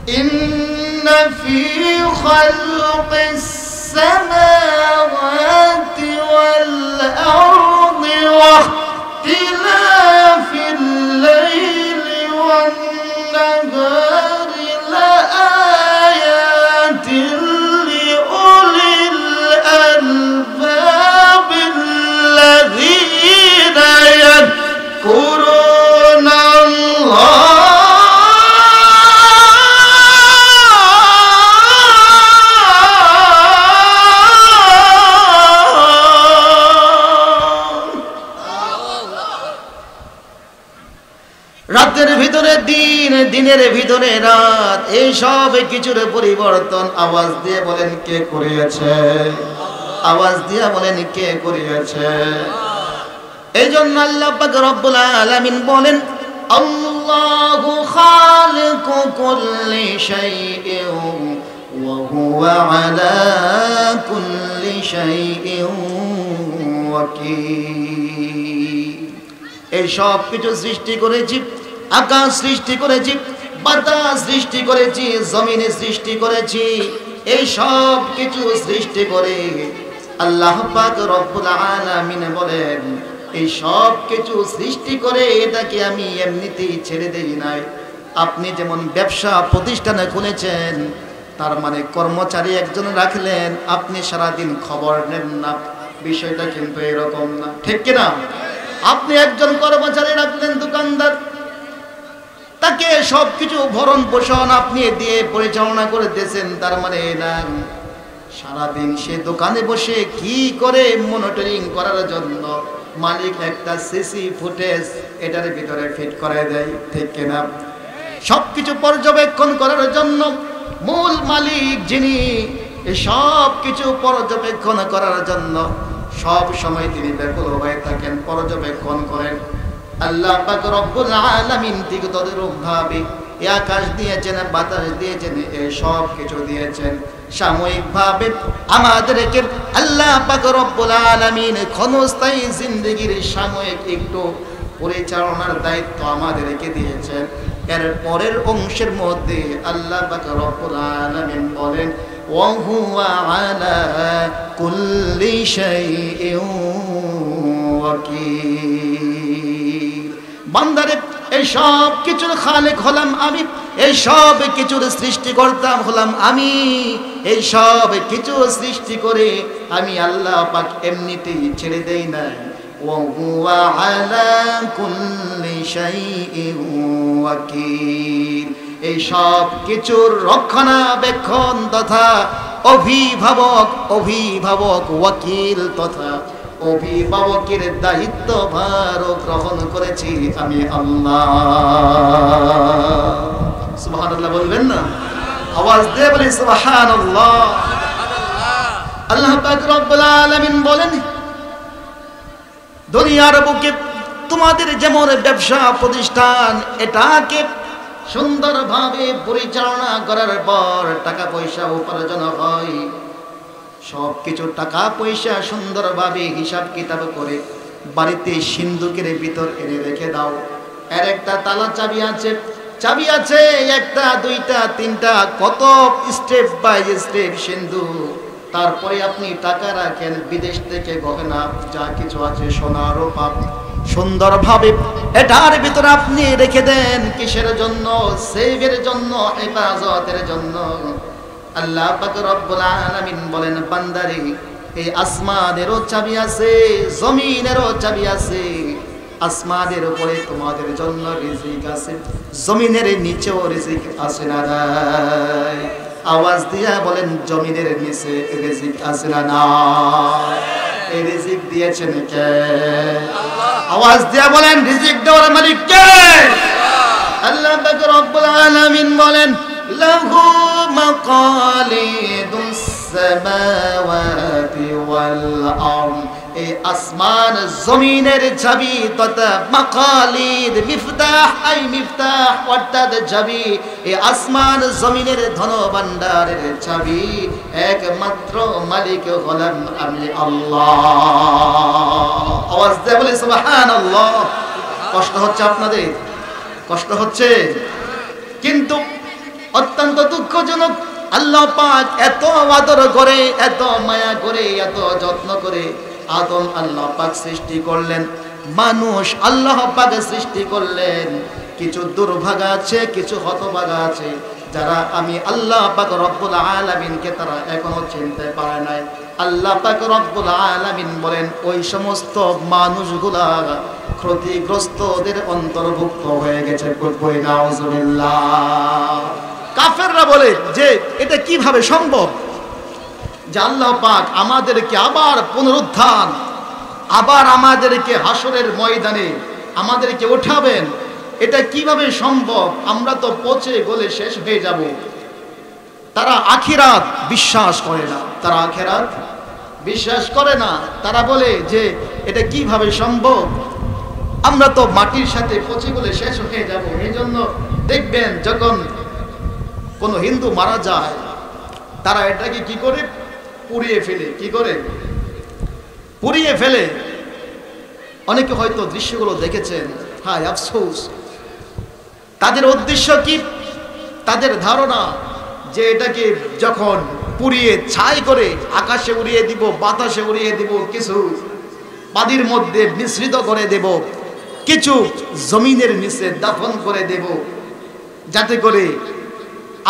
ইন্না ফি খালকিস সামাওয়াতি ওয়াল আরদি ওয়া ইখতিলাফিল লাইলি ওয়ান নাহারি লাআয়াতিন লিউলিল আলবাব আল্লাযীনা ইয়াযকুরুনা আল্লাহ রাতের ভিতরে দিন, দিনের ভিতরে রাত, এই সব কিছুর পরিবর্তন আওয়াজ দিয়ে বলেন কে করিয়েছে? আওয়াজ দিয়ে বলেন কে করিয়েছে? এই জন্য আল্লাহ পাক রব্বুল আলামিন বলেন আল্লাহু খালিকু কুল্লি শাইইন ওয়া হুয়া আলা কুল্লি শাইইন ওয়াকিল। এই সব কিছু সৃষ্টি করেছি, আকাশ সৃষ্টি করেছি, বাতাস সৃষ্টি করেছি, জমিনে সৃষ্টি করেছি, এই সব কিছু সৃষ্টি করে আল্লাহ পাক রব্বুল আলামিন বলেন এই সব কিছু সৃষ্টি করে এটাকে আমি এমনিতেই ছেড়ে দেই নাই। আপনি যেমন ব্যবসা প্রতিষ্ঠানে খুলেছেন, তার মানে কর্মচারী একজন রাখলেন, আপনি সারাদিন খবর নেন না, বিষয়টা কিন্তু এরকম না, ঠিক কিনা? আপনি একজন কর্মচারী রাখলেন, দোকানদার, তাকে সবকিছু ভরণ পোষণ আপনি দিয়ে পরিচালনা করে দিয়েছেন, তার মানে না সারাদিন সে দোকানে বসে কি করে মনিটরিং করার জন্য মালিক একটা সিসি ফুটেজ এটার ভিতরে ফিট করে দেয়, ঠিক কিনা? সবকিছু পর্যবেক্ষণ করার জন্য মূল মালিক যিনি, সব কিছু পর্যবেক্ষণ করার জন্য সব সময় তিনি ব্যাকুল হয়ে থাকেন, পর্যবেক্ষণ করেন। আল্লাহ পাক রব্বুল আলামিন ঠিক তদ্রূপভাবে এই আকাশ দিয়েছেন, বাতাস দিয়েছেন, এই সব কিছু দিয়েছেন। সাময়িকভাবে আমাদেরকে আল্লাহ পাক রব্বুল আলামিন ক্ষণস্থায়ী জিন্দেগির সাময়িক একটু পরিচালনার দায়িত্ব আমাদেরকে দিয়েছেন। এর পরের অংশের মধ্যে আল্লাহ পাক রব্বুল আলামিন বলেন ওয়া হুয়া আলা কুল্লি শাইইন ওয়াকিল। বান্দারে এই সব কিছুর খালেক হলাম আমি, এই সব কিছুর সৃষ্টিকর্তা হলাম আমি, এই সব কিছু সৃষ্টি করে আমি আল্লাহ পাক এমনিতেই ছেড়ে দেই না। ওয়া হুয়া আলা কুল্লি শাইইন ওয়াকিল। এই সব কিছুর রক্ষণাবেক্ষণ তথা অভিভাবক ওয়াকিল তথা অভিভাবকের দায়িত্ব ভার গ্রহণ করেছি আমি আল্লাহ। সুবহানাল্লাহ বলবেন না? আওয়াজ দিয়ে বলি সুবহানাল্লাহ। আল্লাহ পাক রব্বুল আলামিন বলেন দুনিয়ার বুকে তোমাদের যেমন ব্যবসা প্রতিষ্ঠান এটাকে সুন্দরভাবে পরিচালনা করার পর টাকা পয়সা উপার্জন হয়, সব কিছু টাকা পয়সা সুন্দরভাবে হিসাব কিতাব করে বাড়িতে সিন্ধুকের ভিতর এনে রেখে দাও। এর একটা তালা চাবি আছে, চাবি আছে একটা, দুইটা, তিনটা, কত স্টেপ বাই স্টেপ সিন্ধুক। তারপরে আপনি টাকা রাখেন, বিদেশ থেকে গহনা যা কিছু আছে সোনা রূপা সুন্দরভাবে এটার ভিতরে আপনি রেখে দেন। কিসের জন্য? সেভের জন্য, হেফাজতের জন্য। আল্লাহ পাক রব্বুল আলামিন বলেন বান্দারে এই আসমানেরও চাবি আছে, জমিনেরও চাবি আছে। আসমানের উপরে তোমাদের জন্য রিজিক আছে, জমিনের নিচেও রিজিক আছে না নাই? আওয়াজ দিয়া বলেন জমিনের নিচে রিজিক আছে না নাই? এই রিজিক দিয়েছেন কে? আওয়াজ দিয়া বলেন রিজিক দেওয়ার মালিক কে? আল্লাহ পাক রব্বুল আলামিন বলেন লাহু মাকালিদুস সামাওয়াতি ওয়াল আরদ। এই আসমান জমিনের চাবি তথা মাকালিদ, মিফতাহ আই মিফতাহ অর্থাৎ চাবি। এই আসমান জমিনের ধন ভান্ডারের চাবি একমাত্র মালিক হলাম আমি আল্লাহ। আওয়াজ দিয়ে বলে সুবহানাল্লাহ। কষ্ট হচ্ছে আপনাদের? কষ্ট হচ্ছে? কিন্তু অত্যন্ত আল্লাহ পাক এত আদর করে, এত মায়া করে, এত যত্ন করে আদম আল্লাহ পাক সৃষ্টি করলেন। মানুষ আল্লাহ পাক সৃষ্টি করলেন। কিছু দুর্ভাগা আছে, কিছু হতভাগা আছে, যারা আমি আল্লাহ পাক রব্বুল আলামিনকে তারা এখনো চিনতে পারে নাই। আল্লাহ পাক রব্বুল আলামিন বলেন ওই সমস্ত মানুষগুলা ক্ষতিগ্রস্তদের অন্তর্ভুক্ত হয়ে গেছে। কই নাউজুবিল্লাহ। কাফেররা বলে যে এটা কিভাবে সম্ভব যে আল্লাহ পাক আমাদেরকে আবার পুনরুত্থান, আবার আমাদেরকে হাসরের ময়দানে আমাদেরকে উঠাবেন, এটা কিভাবে সম্ভব? আমরা তো পচে গলে শেষ হয়ে যাব। তারা আখিরাত বিশ্বাস করে না, তারা আখিরাত বিশ্বাস করে না। তারা বলে যে এটা কিভাবে সম্ভব, আমরা তো মাটির সাথে পচে গলে শেষ হয়ে যাব। এই জন্য দেখবেন যখন কোন হিন্দু মারা যায় তারা এটাকে কি করে পুড়িয়ে ফেলে, কি করে পুড়িয়ে ফেলে। অনেকে হয়তো দৃশ্যগুলো দেখেছেন, হায় আফসোস। তাদের উদ্দেশ্য কি? তাদের ধারণা যে এটাকে যখন পুড়িয়ে ছাই করে আকাশে উড়িয়ে দিব, বাতাসে উড়িয়ে দিব, কিছু পানির মধ্যে মিশ্রিত করে দেব, কিছু জমিনের নিচে দাফন করে দেব, যাতে করে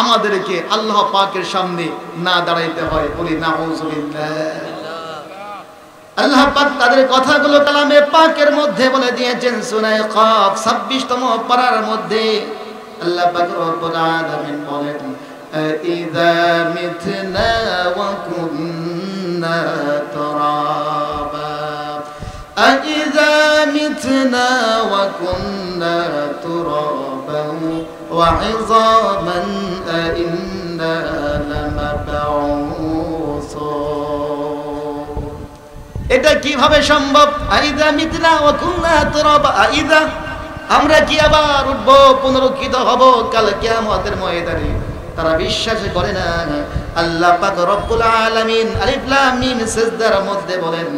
আমাদেরকে আল্লাহ পাকের সামনে না দাঁড়াইতে হয়। বলি নাউজুবিল্লাহ। আল্লাহ পাক তাদের কথাগুলো কালামে পাকের মধ্যে বলে দিয়েছেন। সূরা কাফ 26তম পারার মধ্যে আল্লাহ পাক রব্বুল আলামিন বলেন, ইযা মিতনা ওয়া কুন্না তুরাবা, ইযা মিতনা ওয়া কুন্না তুরাবা ওয়া ইযামান ইন্না লামাবউসুন। এটা কিভাবে সম্ভব? আইদা মিতনা ওয়া কুন্না তুরাবা, আইদা আমরা কি আবার উঠবো, পুনরুত্থিত হব কাল কিয়ামতের ময়দানে? তারা বিশ্বাস করে না। আল্লাহ পাক রব্বুল আলামিন আলিফ লাম মিম সিজদার মধ্যে বলেন,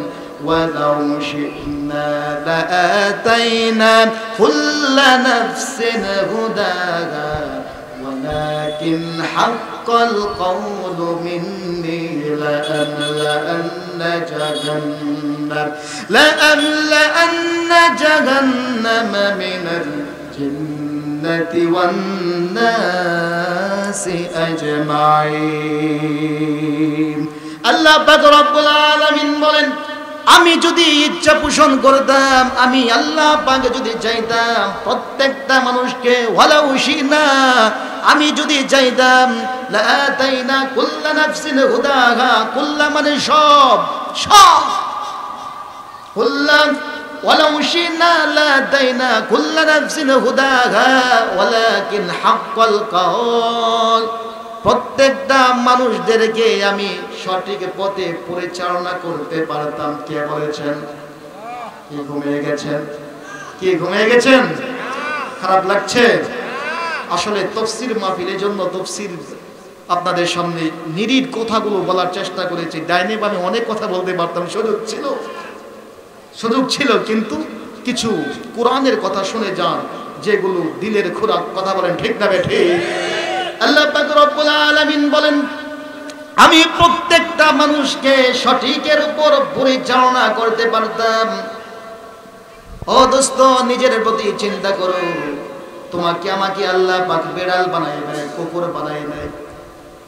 ওয়ালাউ শি'না লাআতাইনা কুল্লা নাফসিন হুদাহা ওয়ালাকিন হাক্কাল কওলু মিন্নি লাআমলাআন্না জাহান্নামা মিনাল জিন্নাতি ওয়ান নাসি আজমাইন। আল্লাহ পাক রব্বুল আলামিন বলেন, আমি যদি ইচ্ছা পোষণ করতাম, আমি আল্লাহ পাক যদি চাইতাম প্রত্যেকটা মানুষকে ওয়ালাউ শি'না, আমি যদি চাইতাম লাআতাইনা কুল্লা নাফসিন হুদাহা, কুল্লা মানে সব, সব কুল্লা, ওয়ালাউ শি'না লাআতাইনা কুল্লা নাফসিন হুদাহা ওয়ালাকিন হাক্কাল কওল, প্রত্যেকটা মানুষদেরকে আমি সঠিক পথে পরিচালনা করতে পারতাম। কে বলেছেন? কি ঘুমিয়ে গেছেন? কি ঘুমিয়ে গেছেন? খারাপ লাগছে? আসলে তফসির মাহফিলের জন্য তফসির আপনাদের সামনে নিরিট কথাগুলো বলার চেষ্টা করেছি। ডাইনে বামে অনেক কথা বলতে পারতাম, সুযোগ ছিল, কিন্তু কিছু কোরআনের কথা শুনে যান যেগুলো দিলের খোরাক। কথা বলেন ঠিক না বেঠিক? আল্লাহ পাক রব্বুল আলামিন বলেন, আমি প্রত্যেকটা মানুষকে সঠিকের উপর পরিচালনা করতে পারতাম। ও দোস্ত, নিজের প্রতি চিন্তা করো। তোমাকে আমাকে আল্লাহ পাক বেড়াল বানায় নাই, কুকুর বানায় নাই।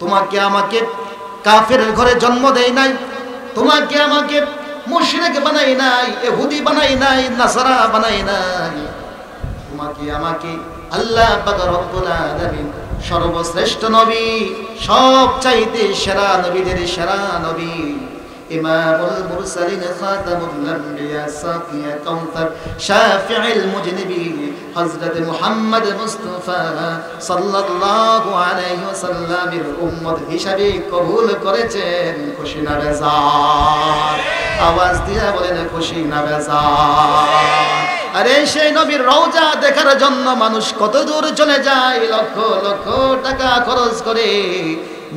তোমাকে আমাকে কাফের ঘরে জন্ম দেয় নাই। তোমাকে আমাকে মুশরিক বানায় নাই, ইহুদি বানায় নাই, নাসারা বানায় নাই। তোমাকে আমাকে আল্লাহ পাক রব্বুল আলামিন সর্বশ্রেষ্ঠ নবী, সব চাইতে সেরা নবীদের সেরা নবী, ইমামুল মুরসালিন, খাতামুল আম্বিয়া, সাকিয়া কাউসার, শাফিউল মুজনিবিন, হযরত মুহাম্মদ মুস্তাফা সাল্লাল্লাহু আলাইহি ওয়াসাল্লামের উম্মত হিসাবে কবুল করেছেন। খুশি না বেজার? আওয়াজ দিয়া বলেন খুশি না বেজার? আরে সেই নবীর রওজা দেখার জন্য মানুষ কত দূর চলে যায়, লক্ষ লক্ষ টাকা খরচ করে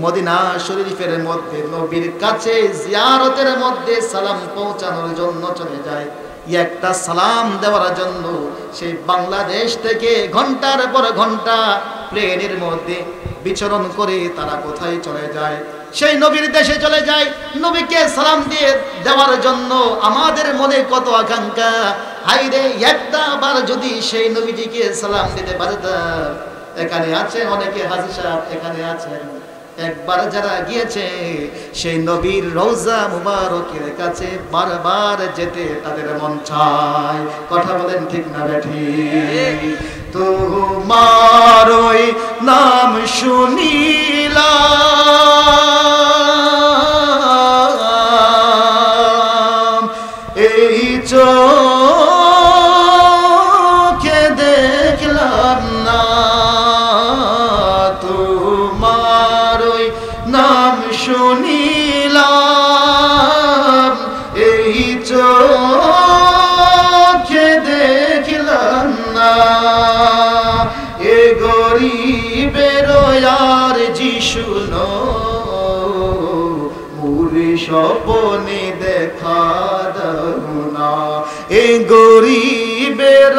মদিনা শরীফের মধ্যে নবীর কাছে জিয়ারতের মধ্যে সালাম পৌঁছানোর জন্য চলে যায়। একটা সালাম দেওয়ার জন্য সেই বাংলাদেশ থেকে ঘন্টার পর ঘন্টা প্লেনের মধ্যে বিচরণ করে তারা কোথায় চলে যায়? সেই নবীর দেশে চলে যায়। নবীকে সালাম দিয়ে দেওয়ার জন্য আমাদের মনে কত আকাঙ্ক্ষা, হাইরে একটা বার যদি সেই নবীজিকে সালাম দিতে পারতাম। এখানে আছে অনেকে, হাজী সাহেব এখানে আছেন, একবার যারা গিয়েছে সেই নবীর রওজা মুবারকের কাছে বারবার যেতে তাদের মন চায়। কথা বলেন ঠিক না বেঠিক? তোমার ওই নাম শুনিলাম, এই চোখে দেখলাম না, তোমার ওই নাম শুনিলাম, এই চোখে দেখলাম না, এ গরিবের আর যিশু মুরি স্বপনে দেখা দাও না, এ গরিবের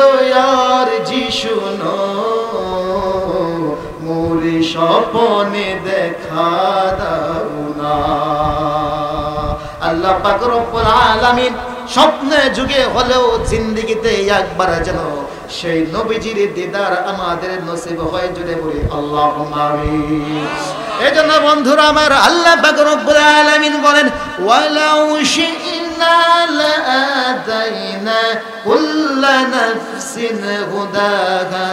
আর যিশু মুরি স্বপনে দেখা দাও না। আল্লাহ পাক রব্বুল আলামিন স্বপ্নে যুগে হলেও জিন্দেগিতে একবার যেন সেই নবীজির দিদার আমাদের নসিব হয়, জুড়ে বলি আল্লাহুম্মা আমিন। এজন্য বন্ধুরা আমার, আল্লাহ পাক রব্বুল আলামিন বলেন, ওয়ালাউ শি'না লাআতাইনা কুল্লা নাফসিন হুদাহা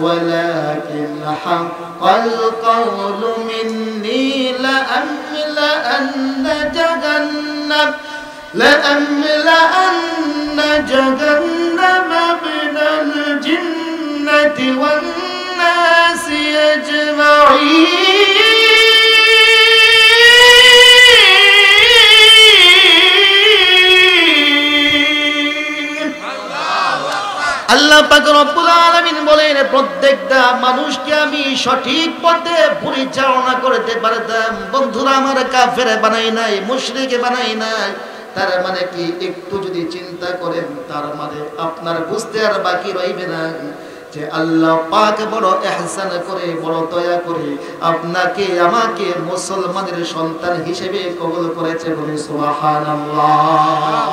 ওয়ালাকিন হাক্কাল কাওলু মিন্নী লাআমলাআন্না জাহান্নাম لأملأن جهنم من الجنة والناس أجمعين। আল্লাহ পাক রব্বুল আলামিন বলেন, প্রত্যেকটা মানুষকে আমি সঠিক পথে পরিচালনা করতে পারতাম। বন্ধুরা আমার, কাফের বানাই নাই, মুশরিক বানাই নাই। তার মানে কি? একটু যদি চিন্তা করেন, তার মানে আপনার বুঝতে আর বাকি রইবে না যে আল্লাহ পাক বড় ইহসান করে, বড় দয়া করে আপনাকে আমাকে মুসলমানের সন্তান হিসেবে কবুল করেছে। বলি সুবহানাল্লাহ।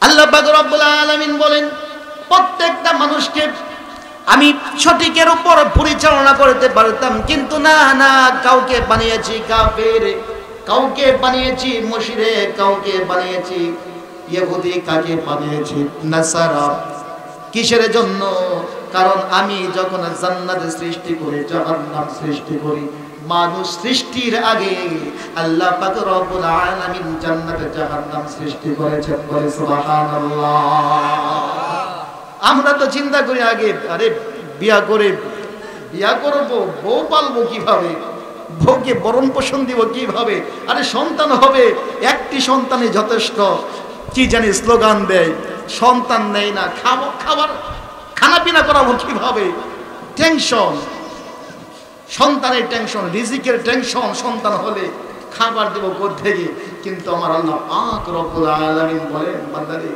আল্লাহ পাক রব্বুল আলামিন বলেন, প্রত্যেকটা মানুষকে আমি সঠিকের উপর পরিচালনা করতে পারতাম, কিন্তু না না, কাউকে বানিয়েছি কাফের, কাউকে বানিয়েছি মুশরিক, কাউকে বানিয়েছি ইহুদি, কাকে বানিয়েছি নাসারা। কিসের জন্য? কারণ আমি যখন জান্নাত সৃষ্টি করি, জাহান্নাম সৃষ্টি করি, মানুষ সৃষ্টির আগে আল্লাহ পাক রব্বুল আলামিন জান্নাত জাহান্নাম সৃষ্টি করেছেন। বলে সুবহানাল্লাহ। আমরা তো চিন্তা করি আগে, আরে বিয়া করবো, বউ পালবো কিভাবে, বউকে বরণ পোষণ দিব কিভাবে, আরে সন্তান হবে, একটি সন্তানই যথেষ্ট। কি জানি স্লোগান দেয়, সন্তান নেই না, খানা পিনা করাবো কিভাবে, টেনশন, সন্তানের টেনশন, রিজিকের টেনশন, সন্তান হলে খাবার দেব কোত্থেকে। কিন্তু আমার আল্লাহ পাক রব্বুল আলামিন বলেন, বান্দারে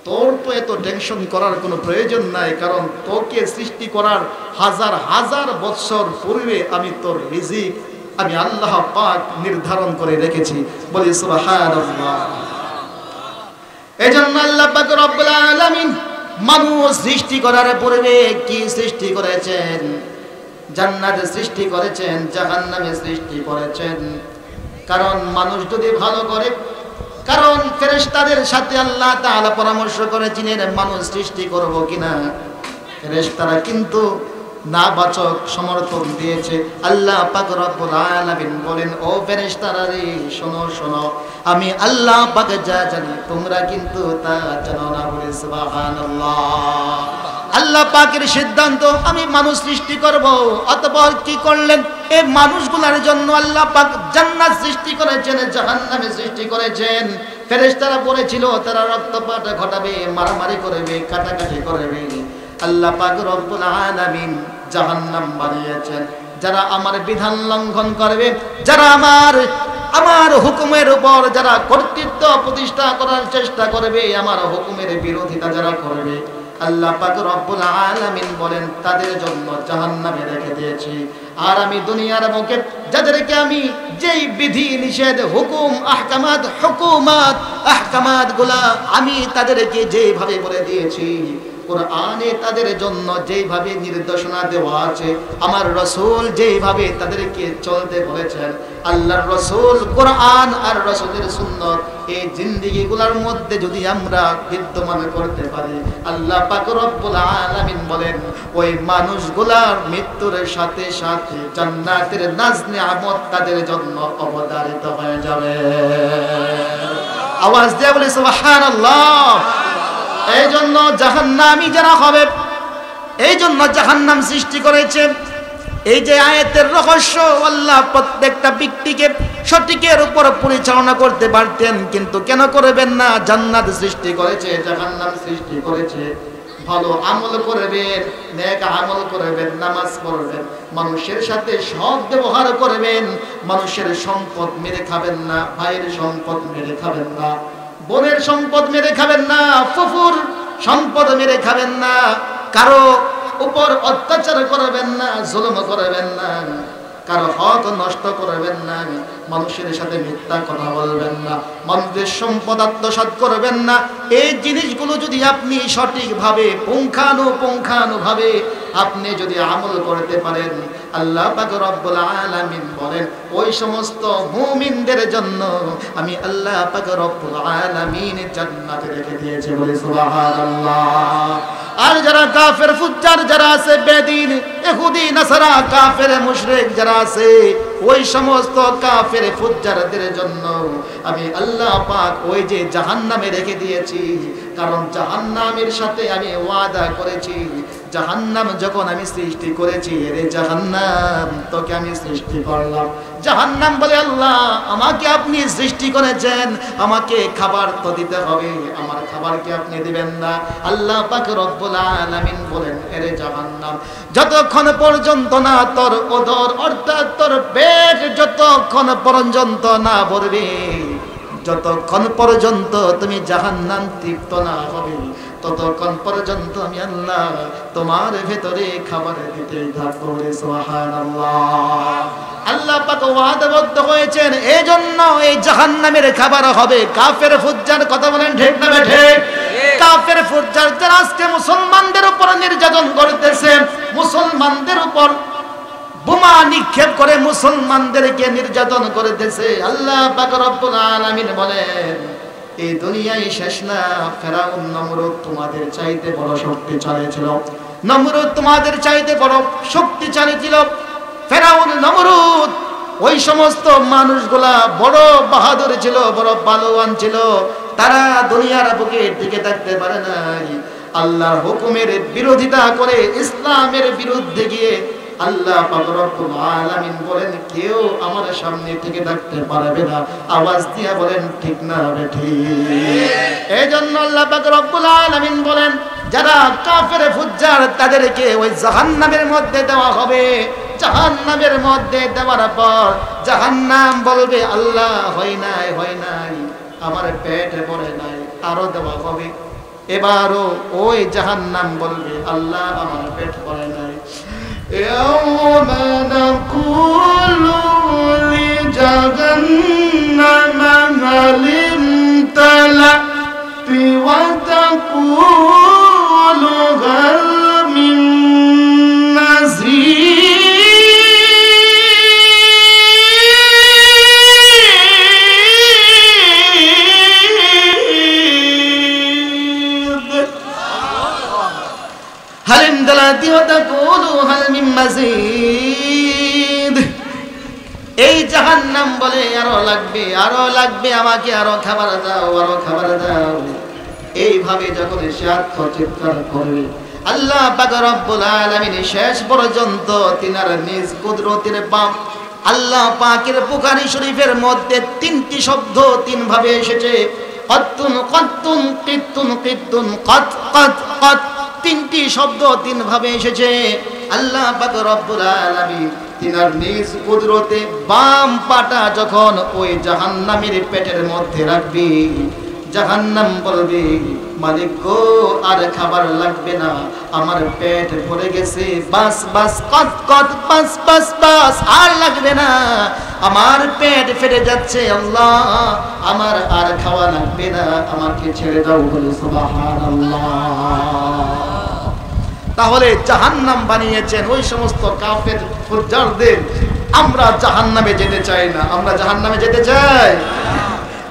তোর তো এত টেনশন করার কোনো প্রয়োজন নাই, কারণ তোকে সৃষ্টি করার হাজার হাজার বৎসর পূর্বে আমি তোর রিজিক আমি আল্লাহ পাক নির্ধারণ করে রেখেছি। বলি সুবহানাল্লাহ। এজন্য আল্লাহ পাক রব্বুল আলামিন মানুষ সৃষ্টি করার পূর্বে কি সৃষ্টি করেছেন? জান্নাতে সৃষ্টি করেছেন, জাহান্নামে সৃষ্টি করেছেন। কারণ মানুষ যদি ভালো করে, কারণ ফেরেশতাদের সাথে আল্লাহ তাআলা পরামর্শ করেছিলেন মানুষ সৃষ্টি করব কিনা। ফেরেশতারা কিন্তু নাবাচক সমর্থন দিয়েছে। আল্লাহ পাক রব্বুল আলামিন বলেন, ও ফেরেশতারা রে, শোনো শোনো, আমি আল্লাহ পাক যা জানি তোমরা কিন্তু তা জানো না। বলে সুবহানাল্লাহ। আল্লাহ পাকের সিদ্ধান্ত আমি মানুষ সৃষ্টি করব। অতঃপর কি করলেন? এই মানুষগুলোর জন্য আল্লাহ পাক জান্নাত সৃষ্টি করেছেন, জাহান্নামে সৃষ্টি করেছেন। ফেরেশতারা বলেছিল তারা রক্তপাত ঘটাবে, মারামারি করবে, কাটাকাটি করবে। আল্লাহ পাক রব্বুল আলামিন জাহান্নাম বানিয়েছেন। যারা আমার বিধান লঙ্ঘন করবে, যারা আমার হুকুমের উপর যারা কর্তৃত্ব প্রতিষ্ঠা করার চেষ্টা করবে, আমার হুকুমের বিরোধিতা যারা করবে, আল্লাহ পাক রব্বুল আলামিন বলেন তাদের জন্য জাহান্নামে রেখে দিয়েছি। আর আমি দুনিয়ার বুকে যাদেরকে আমি যেই বিধি নিষেধ হুকুম আহকামাত গুলা আমি তাদেরকে যেভাবে বলে দিয়েছি, কোরআনে তাদের জন্য যেভাবে নির্দেশনা দেওয়া আছে, আমার রাসূল যেভাবে তাদেরকে চলতে বলেছেন, আল্লাহর রাসূল কোরআন আর রাসূলের সুন্নাত এই জিন্দেগিগুলোর মধ্যে যদি আমরা বিদ্যমান করতে পারি, আল্লাহ পাক রব্বুল আলামিন বলেন ওই মানুষগুলার মৃত্যুর সাথে সাথে জান্নাতের নাজ নিয়ামত তাদের জন্য অবধারিত হয়ে যাবে। আওয়াজ দিয়ে বলি সুবহানাল্লাহ। এই জন্য জাহান্নামী যারা হবে, এই জন্য জাহান্নাম সৃষ্টি করেছে। এই যে আয়াতের রহস্য, আল্লাহ প্রত্যেকটা ব্যক্তিকে সঠিকের উপর পরিচালনা করতে পারতেন, কিন্তু কেন করবেন না? জান্নাত সৃষ্টি করেছে, জাহান্নাম সৃষ্টি করেছে। ভালো আমল করবেন, নেক আমল করবেন, নামাজ পড়বেন, মানুষের সাথে সৎ ব্যবহার করবেন, মানুষের সম্পদ মেরে খাবেন না, ভাইয়ের সম্পদ মেরে খাবেন না, বোনের সম্পদ মেরে খাবেন না, ফুফুর সম্পদ মেরে খাবেন না, কারো উপর অত্যাচার করবেন না, জুলুম করবেন না, কারো হক নষ্ট করবেন না, মানুষের সাথে মিথ্যা কথা বলবেন না, মানুষের সম্পদ আত্মসাৎ করবেন না। এই জিনিসগুলো যদি আপনি সঠিকভাবে পুঙ্খানুপুঙ্খানুভাবে আপনি যদি আমল করতে পারেন, আল্লাহ পাক রব্বুল আলামিন বলেন ওই সমস্ত মুমিনদের জন্য আমি আল্লাহ পাক রব্বুল আলামিন জান্নাতে রেখে দিয়েছি। বলে সুবহানাল্লাহ। আর যারা কাফের ফুজ্জার যারা আছে, বেদিন ইহুদি নাসারা কাফের মুশরিক যারা আছে, ওই সমস্ত কাফের ফুজ্জারদের জন্য আমি আল্লাহ পাক ওই যে জাহান্নামে রেখে দিয়েছি। কারণ জাহান্নামের সাথে আমি ওয়াদা করেছি, জাহান্নাম যখন আমি সৃষ্টি করেছি, রে জাহান্নাম তোকে আমি সৃষ্টি করলাম। জাহান্নাম বলে আল্লাহ আমাকে আপনি সৃষ্টি করেছেন, আমাকে খাবার তো দিতে হবে, আমার খাবার কি আপনি দিবেন না? আল্লাহ পাক রব্বুল আলামিন বলেন এরে জাহান্নাম যতক্ষণ পর্যন্ত না তোর উদর অর্থাৎ তোর পেট যতক্ষণ পর্যন্ত না ভরবে, যতক্ষণ পর্যন্ত তুমি জাহান্নাম তৃপ্ত না হবে, ততক্ষণ পর্যন্ত আমি আল্লাহ তোমার ভেতরে খাবার দিতেই থাকবো। সুবহানাল্লাহ। আল্লাহ পাক ওয়াদাবদ্ধ হয়েছেন, এই জন্য এই জাহান্নামের খাবার হবে কাফের ফুজ্জার। কথা বলেন ঠিক না ঠিক? কাফের ফুজ্জার যারা আজকে মুসলমানদের উপর নির্যাতন করতেছে, মুসলমানদের উপর বোমা নিক্ষেপ করে মুসলমানদেরকে নির্যাতন করতেছে, আল্লাহ পাক রব্বুল আলামিন বলেন এই দুনিয়ায় শেষ না। ফেরাউন নমরুদ তোমাদের চাইতে বড় শক্তিশালী ছিল, নমরুদ তোমাদের চাইতে বড় শক্তিশালী ছিল। ফেরাউন নমরুদ ওই সমস্ত মানুষগুলা বড় বাহাদুর ছিল, বড় পালোয়ান ছিল, তারা দুনিয়ার বুকে টিকে থাকতে পারে নাই। আল্লাহর হুকুমের বিরোধিতা করে ইসলামের বিরুদ্ধে গিয়ে আল্লাহ পাক রব্বুল আলামিন বলেন কেউ আমার সামনে থেকে থাকতে পারবে না। আওয়াজ দিয়ে বলেন ঠিক না ঠিক? এই জন্য আল্লাহ পাক রব্বুল আলামিন বলেন যারা কাফের ফুজ্জার তাদেরকে ওই জাহান্নামের মধ্যে দেওয়া হবে। জাহান্নামের মধ্যে দেওয়ার পর জাহান্নাম বলবে আল্লাহ হয় নাই, হয় নাই, আমার পেট ভরে নাই, আরো দেওয়া হবে। এবারও ওই জাহান্নাম বলবে আল্লাহ আমার পেট ভরে নাই। يوم نقول لجهنم هل امتلأت وتقول هل من مزيد هل امتلأت وتقول هل من مزيد। এই জাহান্নাম বলে আরো লাগবে, আরো লাগবে, আমাকে আরো খাবার দাও, আরো খাবার দাও। এইভাবে যখন সে আত্মচিৎকার করবে, আল্লাহ পাক রব্বুল আলামিন শেষ পর্যন্ত তিনার নিজ কুদরতের পাপ আল্লাহ পাকের বুখারী শরীফের মধ্যে তিনটি শব্দ তিন ভাবে এসেছে, কত্তুন কত্তুন কিত্তুন কিত্তুন কত কত কত, তিনটি শব্দ তিন ভাবে এসেছে। আল্লাহ পাক রব্বুল আলামিন তিনার নিজ কুদরতে বাম পাটা যখন ওই জাহান্নামের পেটের মধ্যে রাখবে, জাহান্নাম বলবে মালিক গো আর খাবার লাগবে না, আমার পেট ভরে গেছে, বাস বাস কত কত বাস বাস বাস আর লাগবে না, আমার পেট ফেটে যাচ্ছে, আল্লাহ আমার আর খাওয়া লাগবে না, আমাকে ছেড়ে দাও, বলে সুবহানাল্লাহ। তাহলে জাহান্নাম বানিয়েছেন ওই সমস্ত কাফের ফুজ্জারদের। আমরা জাহান্নামে যেতে চাই না। আমরা জাহান্নামে যেতে চাই?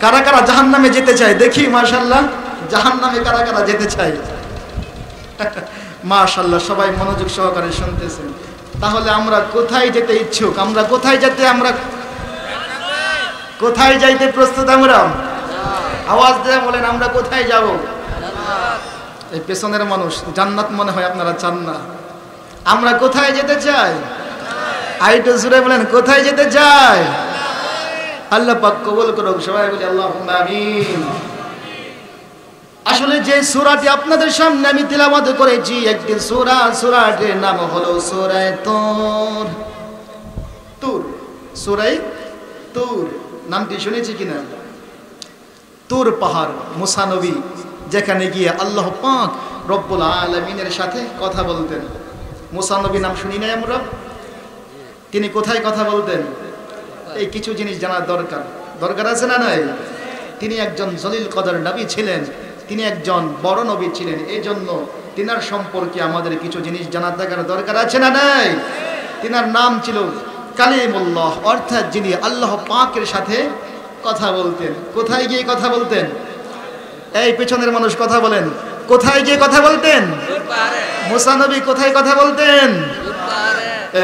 কারা কারা জাহান্নামে যেতে চায় দেখি? মাশাআল্লাহ, জাহান্নামে কারা কারা যেতে চায়? মাশাআল্লাহ, সবাই মনোযোগ সহকারে শুনতেছেন। তাহলে আমরা কোথায় যেতে ইচ্ছুক? আমরা কোথায় যাইতে প্রস্তুত? আমরা আওয়াজ দিয়ে বলেন, আমরা কোথায় যাব? এই পেছনের মানুষ জান্নাত মনে হয় আপনারা চান না। আমরা কোথায় যেতে চাই? আইটো জুড়ে বলেন, কোথায় যেতে চাই? আল্লাহ পাক কবুল করুক। সবাই বলি আল্লাহুম্মা আমিন। আসলে যে সূরাটি আপনাদের সামনে আমি তিলাওয়াত করেছি একটি সূরা, সূরাটির নাম হলো সূরা তুর। তুর, সূরা তুর নামটি শুনেছি কিনা? তুর পাহাড়, মুসা নবী যেখানে গিয়ে আল্লাহ পাক রব্বুল আলামিনের সাথে কথা বলতেন। মুসা নবী নাম শুনি নাই আমরা? তিনি কোথায় কথা বলতেন? এই কিছু জিনিস জানার দরকার আছে না নাই? তিনি একজন জলিল কদর নবী ছিলেন, তিনি একজন বড় নবী ছিলেন, এই জন্য তিনার সম্পর্কে আমাদের কিছু জিনিস জানার দরকার আছে না নাই? তিনার নাম ছিল কালিমুল্লাহ, অর্থাৎ যিনি আল্লাহ পাকের সাথে কথা বলতেন। কোথায় গিয়ে কথা বলতেন? এই পেছনের মানুষ কথা বলেন, কোথায় গিয়ে কথা বলতেন? মুসা নবী কোথায় কথা বলতেন?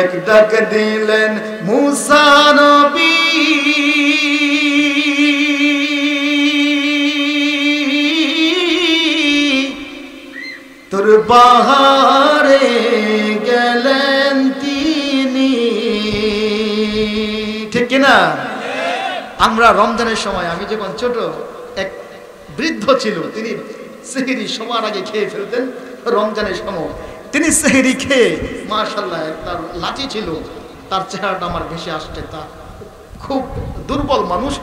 এক ডাক দিলেন মুসা নবী, তোর পাহাড়ে গেলেন তিনি। ঠিক কিনা? আমরা রমজানের সময়, আমি যখন ছোট, এক বৃদ্ধ ছিল, তিনি সেহরি সবার আগে খেয়ে ফেলতেন রমজানের সময়। তিনি সেহরি খেয়ে মাশাআল্লাহ, তার লাঠি ছিল, তার চেহারাটা আমার ভেসে আসছে। তার খুব দুর্বল মানুষ,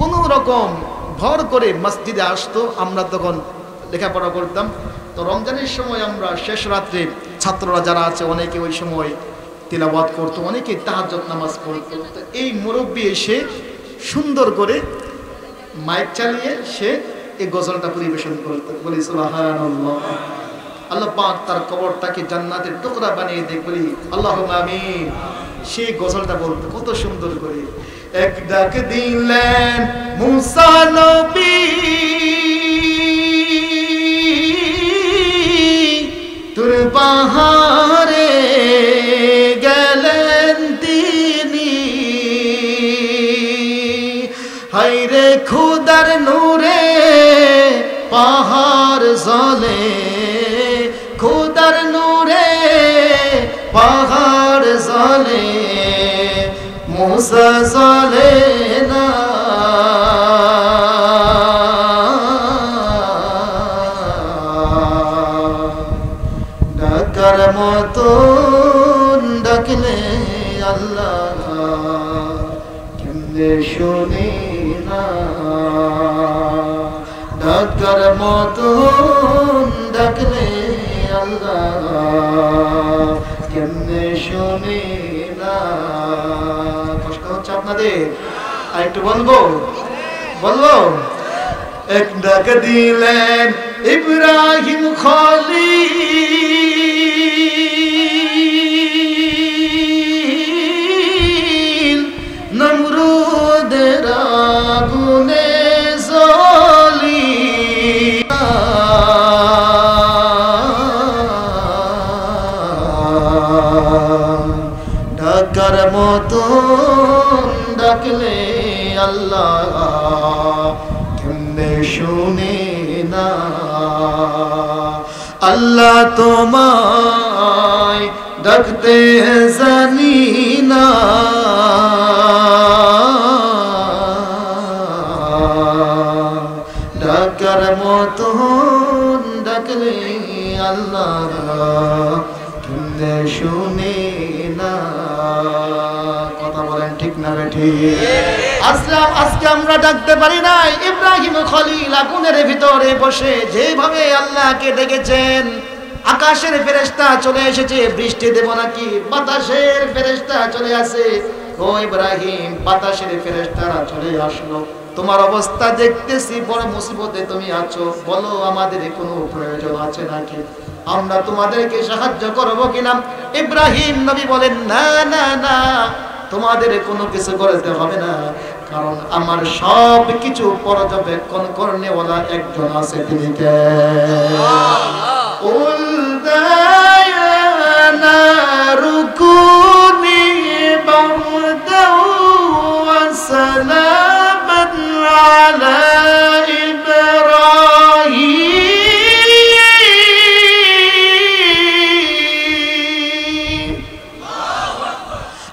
কোন রকম ভর করে মসজিদে আসতো। আমরা তখন লেখাপড়া করতাম। তো রমজানের সময় আমরা শেষ রাত্রে ছাত্ররা যারা আছে অনেকে ওই সময় তিলাওয়াত করতো, অনেকে তাহাজ্জুদ নামাজ পড়তো। এই মুরব্বী এসে সুন্দর করে মাইক চালিয়ে সে এই গজলটা পরিবেশন করতো। বলি সুবহানাল্লাহ। আল্লাহ পাক তার কবরটাকে জান্নাতের টুকরা বানিয়ে দেখ, বলি আল্লাহুম্মা আমিন। সেই গজলটা বলতো কত সুন্দর করে। এক ডাক দিলেন মুসা নবী, তোর পাহাড়ে গেলেন তিনি। হায়রে খুদার নূরে পাহাড় জ্বলে, খুদার নূরে পাহাড় জ্বলে, মুসা জ্বলে না। ডাকার মতো ডাকলে আল্লাহ কেমনে শুনি না, ডাকার মতো ডাকলে আল্লাহ কেমনে শুনি না। কষ্ট হচ্ছে আপনাদের? আর একটু বলবো? এক ডাক দিলেন ইব্রাহিম খলিল, নমরুদের আগুনে জ্বলি। ডাকার মতো ডাকলে আল্লাহ কেমনে শুনে না। আল্লাহ তোমায় ডাকতে জানি না, ডাকার মতো ডাকলে আল্লাহ কেমনে শুনে না। কথা বলেন ঠিক না ঠিক? আজকে আমরা ডাকতে পারি নাই। ইব্রাহিম খলিল আগুনের ভিতরে বসে যেভাবে আল্লাহকে ডেকেছেন, আকাশের ফেরেশতা চলে এসেছে, বৃষ্টি দেব নাকি? বাতাসের ফেরেশতা চলে আসে। ও ইব্রাহিম, বাতাসের ফেরেশতারা চলে আসলো, তোমার অবস্থা দেখতেছি বড় মুসিবতে তুমি আছো, বলো আমাদের কোনো প্রয়োজন আছে নাকি? আমরা তোমাদেরকে সাহায্য করবো কিনা? ইব্রাহিম নবী বলেন, না না না, তোমাদের কোনো কিছু করতে হবে না, কারণ আমার সব কিছু পর্যবেক্ষণ করনেওয়ালা একজন আছে, তিনি কে?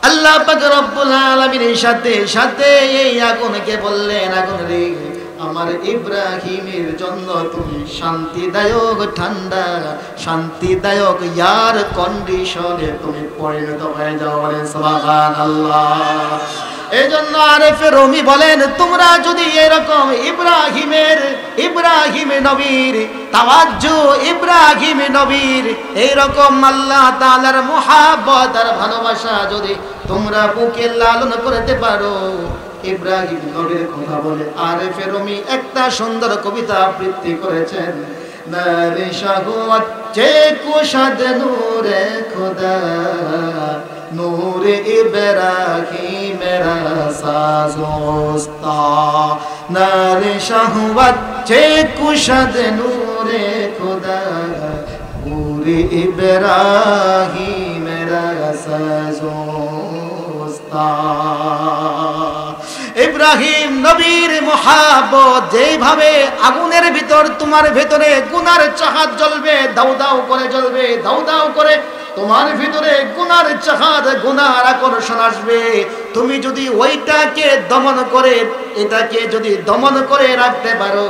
আল্লাহ পাক রব্বুল আলামিনের সাথে এই আগুনকে বললেন, আগুন রে, আমার ইব্রাহিমের জন্য তুমি শান্তিদায়ক ঠান্ডা, শান্তিদায়ক এয়ার কন্ডিশনে তুমি পরিণত হয়ে যাও। সুবহানাল্লাহ। এই জন্য আরেফে রুমি বলেন, তোমরা যদি এরকম ইব্রাহিম নবীর তাওয়াজ্জু, ইব্রাহিম নবীর এইরকম আল্লাহ তাআলার মুহাব্বত আর ভালোবাসা যদি তোমরা বুকে লালন করতে পারো, ইব্রাহিম নবীর কথা বলে আরেফে রুমি একটা সুন্দর কবিতা আবৃত্তি করেছেন। নারে শাহওয়াত চে কুশাদ নূরে খুদা, নূরে ইব্রাহিম মেরা সাজোস্তা, নারে শাহওয়াত চে কুশাদ নূরে খুদা, নূরে ইব্রাহিম মেরা সাজোস্তা। ইব্রাহিম নবীর মুহাব্বত যেভাবে আগুনের ভিতর তোমার ভেতরে গুনার চাহাত জ্বলবে, দাউ দাউ করে জ্বলবে, দাউ দাউ করে তোমার ভিতরে গুনার চাহাত, গুনার আকর্ষণ আসবে। তুমি যদি ওইটাকে দমন করে, এটাকে যদি দমন করে রাখতে পারো,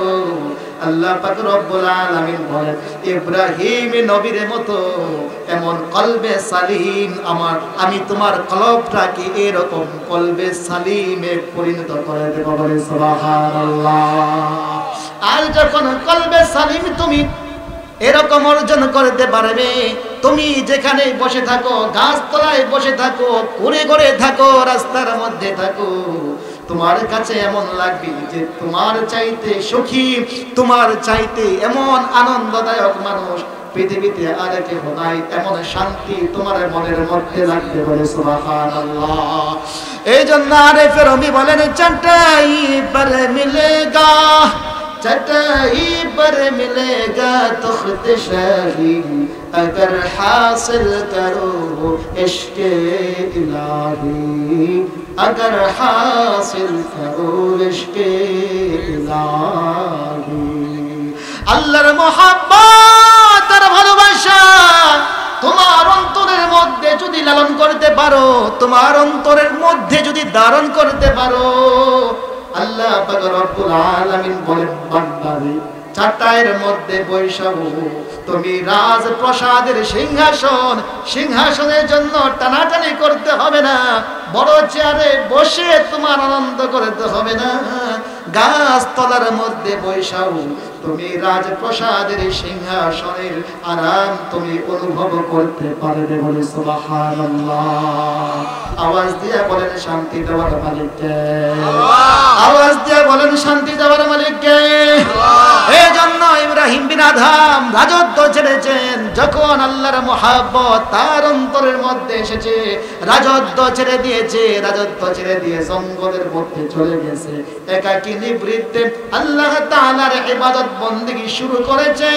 আল্লাহ পাক রব্বুল আলামিন বলেন, ইব্রাহিম নবীর মতো এমন কলবে সালিম আমি তোমার কলবটাকে এরকম কলবে সালিমে পরিণত করে দেব। বলে সুবহানাল্লাহ। আর যখন কলবে সালিম তুমি এরকম অর্জন করতে পারবে, তুমি যেখানে বসে থাকো, গাছতলায় বসে থাকো, ঘুরে ঘুরে থাকো, রাস্তার মধ্যে থাকো, তোমার কাছে এমন লাগবে যে তোমার চাইতে সুখী, তোমার চাইতে এমন আনন্দদায়ক মানুষ পৃথিবীতে আর কেউ নাই, এমন শান্তি তোমার মনের মধ্যে লাগবে। বলে সুবহানাল্লাহ। এই জন্য আরেফে রুমি বলেন, চটাই পর মিলেগা, चटाई पर मिलेगा तख्त शाही, अगर हासिल करो इश्क इलाही, अगर हासिल करो इश्क इलाही। আল্লাহর মুহাব্বত আর ভালোবাসা তোমার অন্তরের মধ্যে যদি লালন করতে পারো, তোমার অন্তরের মধ্যে যদি ধারণ করতে পারো, আল্লাহ পাক রব্বুল আলামিন বলেন, বান্দারে চাটাইয়ের মধ্যে বৈশাবো, তুমি রাজপ্রাসাদের সিংহাসনের জন্য টানাটানি করতে হবে না, বড় চেয়ারে বসে তোমার আনন্দ করতে হবে না, গাছতলার মধ্যে বৈশাবো, তুমি রাজপ্রাসাদের সিংহাসনের আরাম তুমি অনুভব করতে পারবে। বলে সুবহানাল্লাহ। আওয়াজ দিয়ে বলেন, শান্তি দেওয়ার মালিক কে? আওয়াজ দিয়ে বলেন, শান্তি দেওয়ার মালিক কে? এই জন্য ইব্রাহিম বিন আদহাম রাজত্ব ছেড়েছেন। যখন আল্লাহর মুহাব্বত তার অন্তরের মধ্যে এসেছে, রাজত্ব ছেড়ে দিয়েছে, রাজত্ব ছেড়ে দিয়ে জঙ্গলের মধ্যে চলে গেছে, একাকী নিবৃত্তে আল্লাহ তাআলার ইবাদত বন্দেগী শুরু করেছে।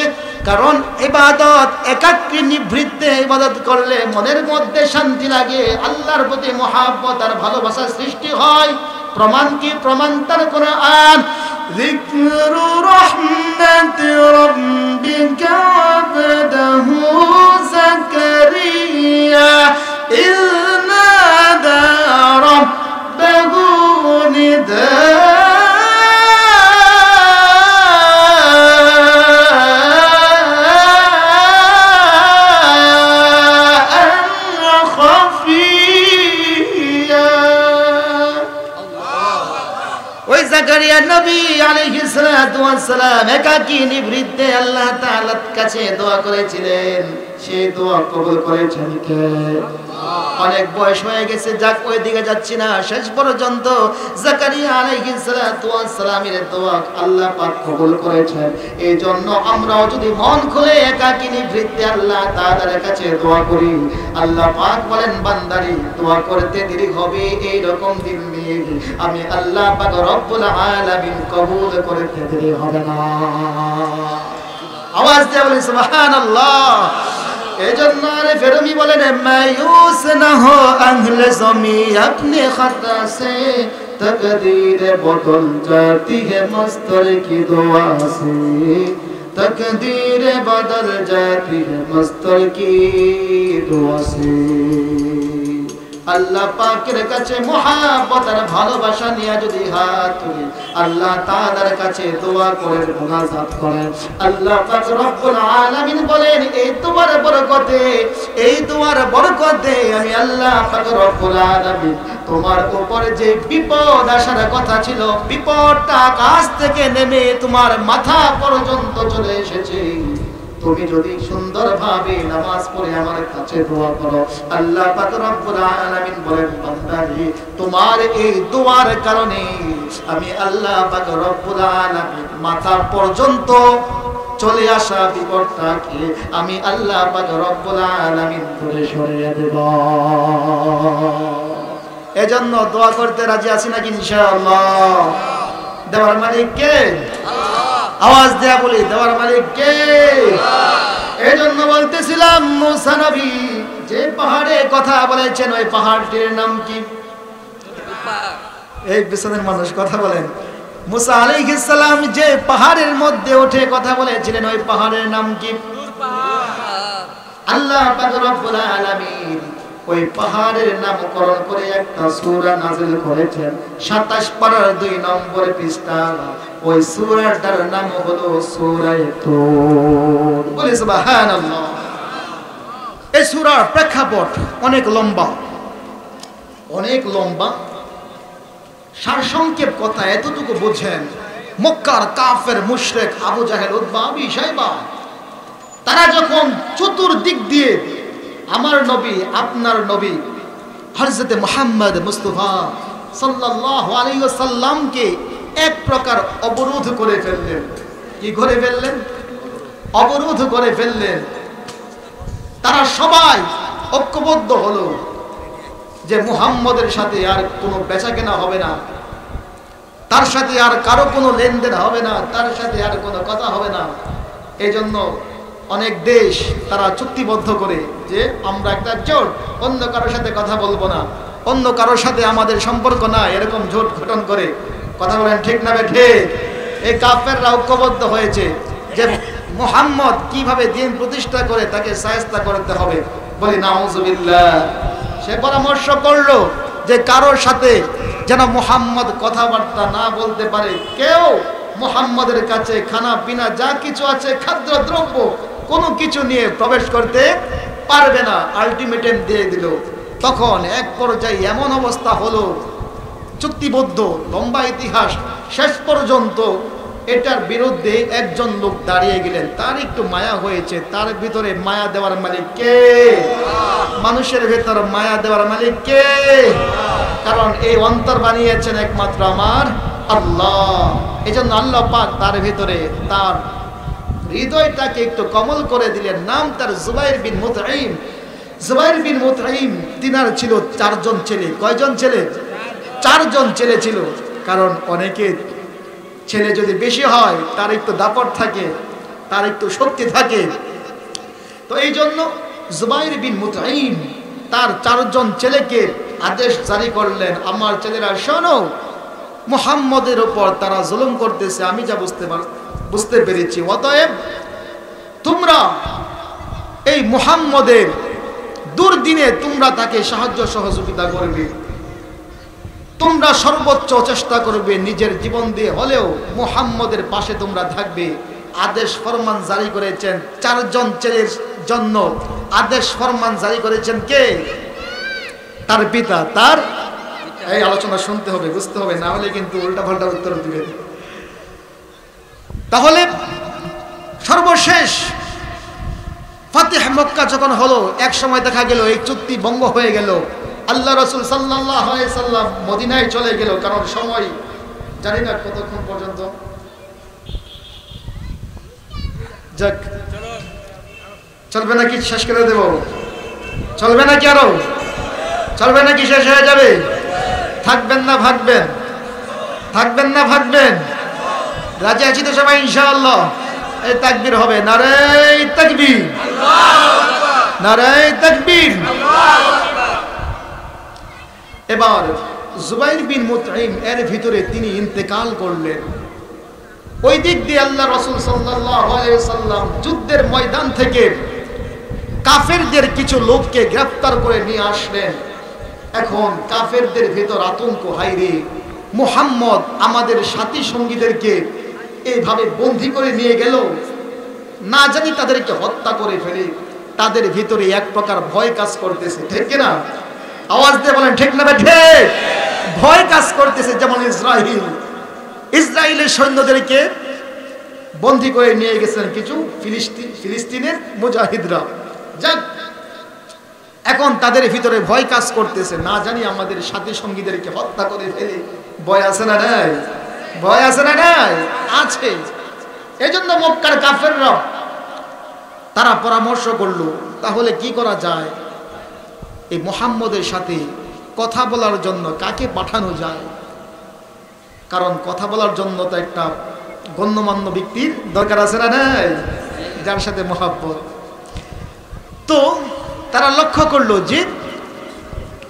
কারণ ইবাদত একাকী নিবৃত্তে ইবাদত করলে মনের মধ্যে শান্তি লাগে, আল্লাহর প্রতি মুহাব্বত আর ভালোবাসা সৃষ্টি হয়। প্রমাণ কি? প্রমাণ তার কোরআন। যিকরু রাহমাতি রাব্বিকা আবদাহু যাকারিয়া ইয নাদা রাব্বাহু নিদা জাকারিয়া নবী আলাইহিস সালাতু ওয়াস সালাম একাকী নিভৃতে আল্লাহ তাআলার কাছে দোয়া করেছিলেন, সেই দোয়া কবুল করেছেন কে? অনেক বয়স হয়ে গেছে, যাক ওই দিকে যাচ্ছি না, শেষ পর্যন্ত জাকারিয়া আলাইহিস সালাতু ওয়াস সালামের দোয়া আল্লাহ পাক কবুল করেছেন। এই জন্য আমরাও যদি মন খুলে একাকী নিভৃতে আল্লাহ তাআলার কাছে দোয়া করি, আল্লাহ পাক বলেন বান্দারি দোয়া করতে দেরি হবে এই রকম দিন নিয়ে আমি আল্লাহ পাক রব্বুল আলামিন কবুল করতে দেরি হবে না। আওয়াজ দিয়ে বলি সুবহানাল্লাহ। এজন্য আরে ফেরমি বলেন মায়ুস না হো আহলে জমি আপনি খাতা সে তকদীর বদল जाती है मस्तर की दुआ से तकदीर बदल जाती है मस्तर की दुआ से। আল্লাহ পাকের কাছে মহব্বত আর ভালোবাসা নিয়ে যদি হাত তুলি আল্লাহ তাআলার কাছে দোয়া করে মুনাজাত করেন, আল্লাহ পাক রব্বুল আলামিন বলেন এই তোমার বরকতে, এই তোমার বরকতে আমি আল্লাহ পাক রব্বুল আলামিন তোমার উপর যে বিপদ আসার কথা ছিল বিপদটা আকাশ থেকে নেমে তোমার মাথা পর্যন্ত চলে এসেছে। তুমি যদি সুন্দরভাবে নামাজ পড়ে আমার কাছে দোয়া করো আল্লাহ পাক রব্বুল আলামিন বলেন বান্দারে তোমার এই দোয়ার কারণে আমি আল্লাহ পাক রব্বুল আলামিন মাথা পর্যন্ত চলে আসা বিপদটাকে আমি আল্লাহ পাক রব্বুল আলামিন দূরে সরিয়ে দেব। এজন্য দোয়া করতে রাজি আছি নাকি ইনশাআল্লাহ? দেওয়ার মালিক কে? আওয়াজ দেয়া বলি দেওয়ার মালিক কে? এই জন্য বলতেছিলাম মুসা নবী যে পাহাড়ে কথা বলেছেন ওই পাহাড়টির নাম কি? এই পিছনের মানুষ কথা বলেন। মুসা আলাইহিস সালাম যে পাহাড়ের মধ্যে উঠে কথা বলেছিলেন ওই পাহাড়ের নাম কি? আল্লাহ পাক রব্বুল আলামিন ওই পাহাড়ের নামকরণ করে একটা সূরা নাযিল করেছেন 27 পারার 2 নম্বর পৃষ্ঠা। ওই সূরাটার নাম হলো সূরা তুর। বলি সুবহানাল্লাহ। এই সূরার প্রেক্ষাপট অনেক লম্বা, অনেক লম্বা। সারসংক্ষেপ কথা এতটুকু বুঝেন, মক্কার কাফের মুশরিক আবু জাহেল উতবা আবি শাইবা তারা যখন চতুর্দিক দিয়ে আমার নবী আপনার নবী হযরত মুহাম্মদ মুস্তাফা সাল্লাল্লাহু আলাইহি ওয়াসাল্লামকে এক প্রকার অবরোধ করে ফেললেন। কি করে ফেললেন? অবরোধ করে ফেললেন। তারা সবাই ঐক্যবদ্ধ হলো যে মুহাম্মদের সাথে আর কোনো বেচাকেনা হবে না, তার সাথে আর কারো কোনো লেনদেন হবে না, তার সাথে আর কোনো কথা হবে না। এজন্য অনেক দেশ তারা চুক্তিবদ্ধ করে যে আমরা একটা জোট, অন্য কারোর সাথে কথা বলবো না, অন্য কারোর সাথে আমাদের সম্পর্ক না, এরকম জোট গঠন করে কথা বলেন ঠিক না ঠিক? এই কাফেররা ঐক্যবদ্ধ হয়েছে যে মুহাম্মদ কিভাবে দিন প্রতিষ্ঠা করে তাকে শায়েস্তা করতে হবে। বলি নাউজুবিল্লাহ। সে পরামর্শ করলো যে কারোর সাথে যেন মুহাম্মদ কথাবার্তা না বলতে পারে, কেউ মুহাম্মদের কাছে খানা পিনা যা কিছু আছে খাদ্য দ্রব্য কোনো কিছু নিয়ে প্রবেশ করতে পারবে না। আলটিমেটাম দিয়ে দিল। তখন এক পর্যায়ে এমন অবস্থা হলো, চুক্তিবদ্ধ লম্বা ইতিহাস, শেষ পর্যন্ত এটার বিরুদ্ধে একজন লোক দাঁড়িয়ে গেলেন। তার একটু মায়া হয়েছে, তার ভিতরে মায়া দেওয়ার মালিক কে? মানুষের ভেতর মায়া দেওয়ার মালিক কে? কারণ এই অন্তর বানিয়েছেন একমাত্র আমার আল্লাহ। এই জন্য আল্লাহ পাক তার ভিতরে তার হৃদয়টাকে একটু কোমল করে দিলেন। নাম তার জুবাইর বিন মুতঈম। জুবাইর বিন মুতঈম তিনার ছিল 4 জন ছেলে। কয়জন ছেলে? 4 জন ছেলে ছিল। কারণ অনেকে ছেলে যদি বেশি হয় তার একটু দাপট থাকে, তার একটু শক্তি থাকে। তো এই জন্য জুবাইর বিন মুতঈম তার 4 জন ছেলেকে আদেশ জারি করলেন, আমার ছেলেরা শোনো, মুহাম্মদের উপর তারা জুলুম করতেছে, আমি যা বুঝতে পেরেছি। অতএব তোমরা এই মুহাম্মদের দুর্দিনে তোমরা তাকে সাহায্য সহযোগিতা করবে, তোমরা সর্বোচ্চ চেষ্টা করবে, নিজের জীবন দিয়ে হলেও মুহাম্মদের পাশে তোমরা থাকবে। আদেশ ফরমান জারি করেছেন 4 জন ছেলের জন্য। আদেশ ফরমান জারি করেছেন কে? তার পিতা, তার এই আলোচনা শুনতে হবে, বুঝতে হবে, না হলে কিন্তু উল্টা পাল্টা উত্তর দিবে। তাহলে সর্বশেষ ফাতিহ মক্কা যখন হলো, এক সময় দেখা গেল এই চুক্তি ভঙ্গ হয়ে গেল। আল্লাহ রাসূল সাল্লাল্লাহু আলাইহি সাল্লাম মদিনায় চলে গেল, কারণ সময় জানি না কতক্ষণ পর্যন্ত। যাক, চলবে নাকি শেষ করে দেব? চলবে নাকি আরো? চলবে নাকি শেষ হয়ে যাবে? থাকবেন না ভাগবেন? থাকবেন না ভাগবেন? রাজি আছি তো সবাই ইনশাআল্লাহ? এই তাকবীর হবে, নারে তাকবীর, নারে তাকবীর। এবার জুবাইর বিন মুতঈম এর ভিতরে তিনি ইন্তেকাল করলেন। ওই দিক দিয়ে আল্লাহ রাসূল সাল্লাল্লাহু আলাইহি সাল্লাম যুদ্ধের ময়দান থেকে কাফেরদের কিছু লোককে গ্রেফতার করে নিয়ে আসলেন। এখন কাফেরদের ভিতর আতঙ্ক, হায়রে মুহাম্মদ আমাদের সাথী সঙ্গীদেরকে এইভাবে বন্দী করে নিয়ে গেল, না জানি তাদেরকে হত্যা করে ফেলে। তাদের ভিতরে এক প্রকার ভয় কাজ করতেছে, ঠিক কিনা? আওয়াজ দিয়ে বলেন ঠিক না ঠিক? ভয় কাজ করতেছে। যেমন ইসরায়েলের সৈন্যদেরকে বন্দী করে নিয়ে গেছেন কিছু ফিলিস্তিনের মুজাহিদরা। যাক, এখন তাদের ভিতরে ভয় কাজ করতেছে, না জানি আমাদের সাথী সঙ্গীদেরকে হত্যা করে ফেলে। ভয় আছে না নাই? ভয় আছে না নাই? আছে। এজন্য মক্কার কাফেররা তারা পরামর্শ করলো, তাহলে কি করা যায়? এই মুহাম্মদের সাথে কথা বলার জন্য কাকে পাঠানো যায়? কারণ কথা বলার জন্য তো একটা গণ্যমান্য ব্যক্তির দরকার আছে না নাই, যার সাথে মহব্বত। তো তারা লক্ষ্য করলো যে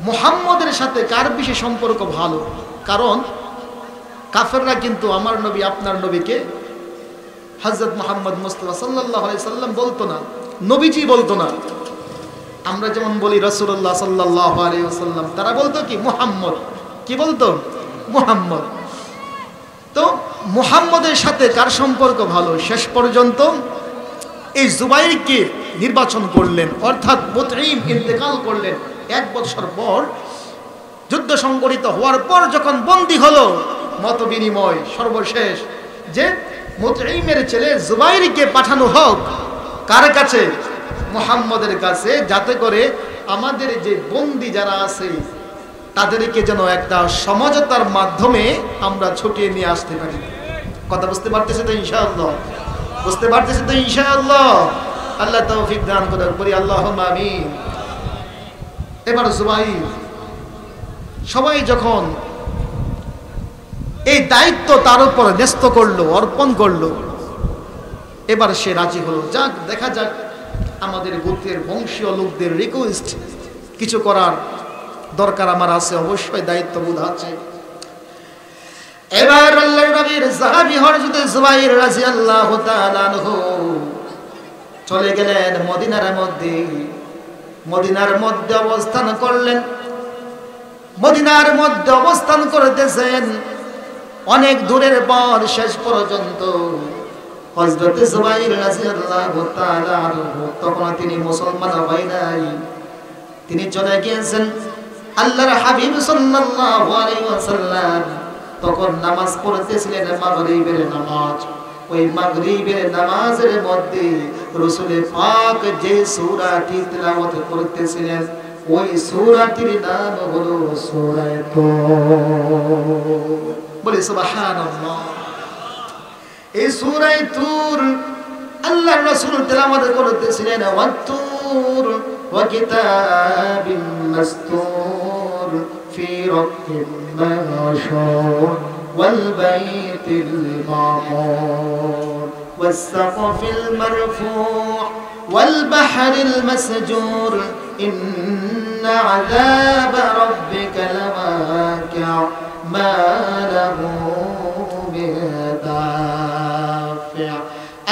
মুহাম্মদের সাথে কার বেশি সম্পর্ক ভালো। কারণ কাফেররা কিন্তু আমার নবী আপনার নবীকে হযরত মুহাম্মদ মুস্তাফা সাল্লাল্লাহু আলাইহি সাল্লাম বলতো না, নবীজি বলতো না। আমরা যেমন বলি রাসূলুল্লাহ সাল্লাল্লাহু আলাইহি ওয়াসাল্লাম, তারা বলতো কি মুহাম্মদ। কি বলতো? মুহাম্মদ। তো মুহাম্মদের সাথে কার সম্পর্ক ভালো? শেষ পর্যন্ত এই জুবাইরকে নির্বাচন করলেন, অর্থাৎ মুতঈম ইন্তেকাল করলেন। 1 বছর পর যুদ্ধ সংগঠিত হওয়ার পর যখন বন্দী হলো, মত বিনিময় সর্বশেষ যে মুতঈমের ছেলে জুবাইরকে পাঠানো হোক কার কাছে? মুহাম্মদের কাছে, যাতে করে আমাদের যে বন্দী যারা আছে তাদেরকে যেন একটা সমঝোতার মাধ্যমে আমরা ছুটিয়ে নিয়ে আসতে পারি। কথা বুঝতে পারতেছে তো ইনশাআল্লাহ? বুঝতে পারতেছে তো ইনশাআল্লাহ? আল্লাহ তৌফিক দান করুন, বলি আল্লাহুম্মা আমিন। এবার জুবাইর সবাই যখন এই দায়িত্ব তার উপর ন্যস্ত করলো, অর্পণ করলো, এবার সে রাজি হলো। যাক, দেখা যাক, আমাদের গোত্রের বংশীয় লোকদের রিকোয়েস্ট কিছু করার দরকার আমার আছে, অবশ্যই দায়িত্ববোধ আছে। এবার আল্লাহর নবীর সাহাবী হযরত জুবাইর রাদিয়াল্লাহু তাআলা আনহু চলে গেলেন মদিনার মধ্যে। মদিনার মধ্যে অবস্থান করলেন। মদিনার মধ্যে অবস্থান করতেছেন অনেক দূরের পর শেষ পর্যন্ত হযরত জুবাইর রাদিয়াল্লাহু তাআলা আনহু তখন তিনি মুসলমান হয় নাই। তিনি চলে গিয়েছেন আল্লাহর হাবিব সাল্লাল্লাহু আলাইহি ওয়াসাল্লাম তখন নামাজ পড়তেছিলেন, মাগরিবের নামাজ। ওই মাগরিবের নামাজের মধ্যে রাসূল পাক যে সূরাটি তেলাওয়াত করতেছিলেন ওই সূরাটির নাম হলো সূরা তুর। বলি সুবহানাল্লাহ। এই সূরা তুর আল্লাহর রাসূল তেলাওয়াত করতেছিলেন, ওয়াত-তুর ওয়া কিতাবিম মাসতুর ফি রাক্কিম মাশহুর ওয়াল বাইতিল মামুর ওয়াস সাকফিল মারফু' ওয়াল বাহরিল মাসজুর ইন্না আযাবা রাব্বিকা লাওয়াকি' মা লাহু বিদাফি'।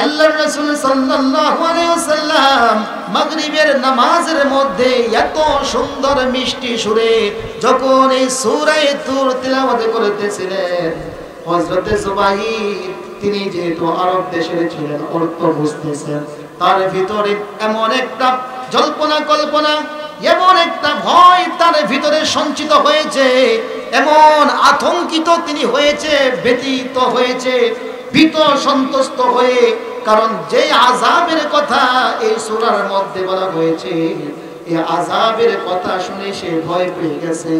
আল্লাহর রাসূল সাল্লাল্লাহু আলাইহি ওয়াসাল্লাম মাগরিবের নামাজের মধ্যে এত সুন্দর মিষ্টি সুরে যখন এই সূরা তুর তিলাওয়াত করতেছিলেন, হযরত জুবাইর তিনি যেহেতু আরব দেশের ছিলেন, অর্থ বুঝতেছেন, তার ভিতরে এমন একটা জল্পনা কল্পনা, এমন একটা ভয় তার ভিতরে সঞ্চিত হয়েছে। এমন আতঙ্কিত তিনি হয়েছে, ব্যতীত হয়েছে, ভীত সন্তুষ্ট হয়ে, কারণ যে আযাবের কথা এই সূরার মধ্যে বলা হয়েছে এই আযাবের কথা শুনে সে ভয় পেয়ে গেছে,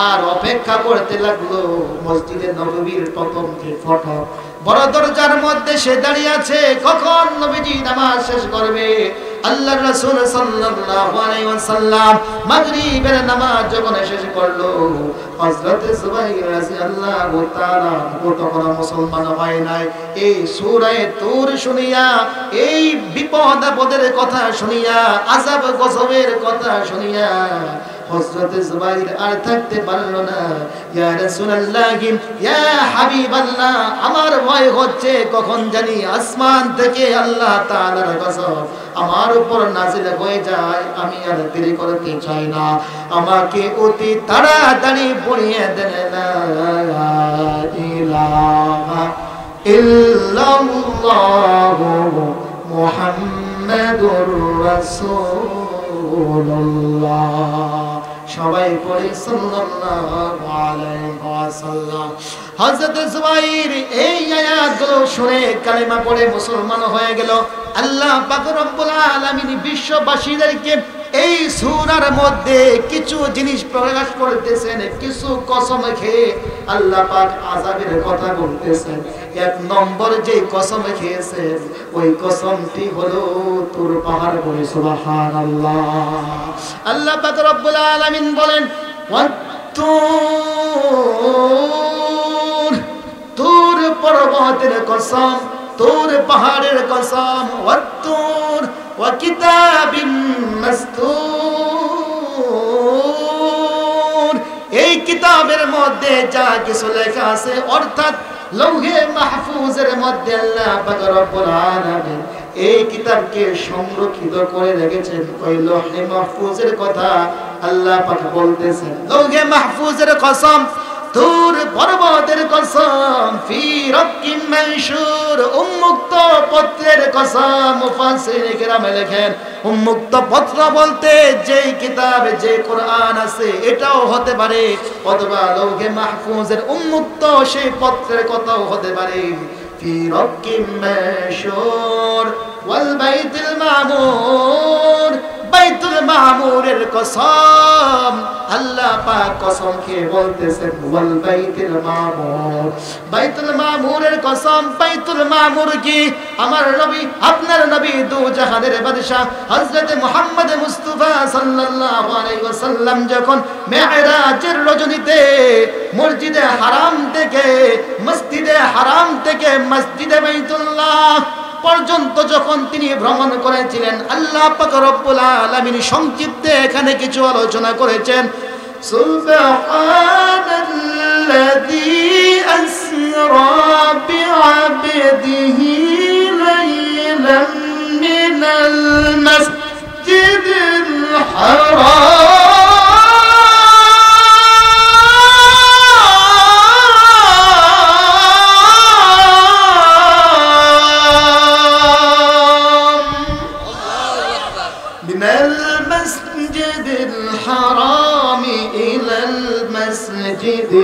আর অপেক্ষা করতে লাগলো মসজিদে নববীর প্রথম যে ফটক বড় দরজার মধ্যে সে দাঁড়িয়ে আছে, কখন নবীজি নামাজ শেষ করবে। আল্লাহর রাসূল সাল্লাল্লাহু আলাইহি ওয়াসাল্লাম মাগরিবের নামাজ যখন শেষ করলো, হযরত জুবাইর রাদিয়াল্লাহু তাআলা তখন মুসলমান হয় নাই। এই সূরা তুর শুনিয়া, এই বিপদ আপদের কথা শুনিয়া, আযাব গজবের কথা শুনিয়া হযরত জুবাইর আর থাকতে পারলো না। ইয়া রাসূলুল্লাহ, ইয়া হাবিবাল্লাহ, আমার ভয় হচ্ছে কখন জানি আসমান থেকে আল্লাহ তাআলার গজব আমার উপর নাযিল হয়ে যায়, আমি আর দেরি করতে চাই না, আমাকে অতি তাড়াতাড়ি পড়িয়ে দেন লা ইলাহা ইল্লাল্লাহু মুহাম্মাদুর রাসূলুল্লাহ। সবাই পড়ি সাল্লাল্লাহু আলাইহি ওয়াসাল্লাম। হযরত জুবাইর এই আয়াতগুলো শুনে কালেমা পড়ে মুসলমান হয়ে গেল। আল্লাহ পাক রব্বুল আলামিন বিশ্ববাসীদেরকে এই সূরার মধ্যে কিছু জিনিস প্রকাশ করতেছেন, কিছু কসম খেয়ে আল্লাহ পাক আযাবের কথা বলতেছেন। এক নম্বর যে কসম খেয়েছেন ওই কসমটি হলো তুর পাহাড়। বলে সুবহানাল্লাহ। আল্লাহ পাক রব্বুল আলামিন বলেন ওয়াত-তুর, তুর পর্বতের কসম, তুর পাহাড়ের কসম, ওয়াত-তুর ওয়া কিতাবিম মাসতুর, এই কিতাবের মধ্যে যা কিছু লেখা আছে অর্থাৎ লৌহে মাহফুজের মধ্যে আল্লাহ পাক রব্বুল আলামিন এই কিতাবকে সংরক্ষিত করে রেখেছেন। ওই লৌহে মাহফুজের কথা আল্লাহ পাক বলতেছেন। লৌহে মাহফুজের কসম, তুর পর্বতের কসম, ফি রাক্কিম মানশুর, উন্মুক্ত পত্রের কসম। মুফাসসিরিনে কেরাম লেখেন উন্মুক্ত পত্র বলতে যেই কিতাব, যে কোরআন আছে এটাও হতে পারে, অথবা লৌহে মাহফুজের উন্মুক্ত সেই পত্রের কথাও হতে পারে। ফি রাক্কিম মানশুর ওয়াল বাইতুল মামুর, বাইতুল মামুরের কসম আল্লাহ পাক কসম খেয়ে বলতেছেন ওয়াল বাইতুল মামুর, বাইতুল মামুরের কসম। বাইতুল মামুর কি? আমার নবী, আপনার নবী, দু জাহানের বাদশা হযরত মুহাম্মদ মুস্তাফা সাল্লাল্লাহু আলাইহি ওয়াসাল্লাম যখন মেরাজের রজনীতে মসজিদে হারাম থেকে মসজিদে বাইতুল্লাহ পর্যন্ত যখন তিনি ভ্রমণ করেছিলেন, আল্লাহ পাক রব্বুল আলামিন সংক্ষিপ্তে এখানে কিছু আলোচনা করেছেন। সুবহানাল্লাযী আসরা বিআবদিহি লাইলাম মিনাল মাসজিদিল হারাম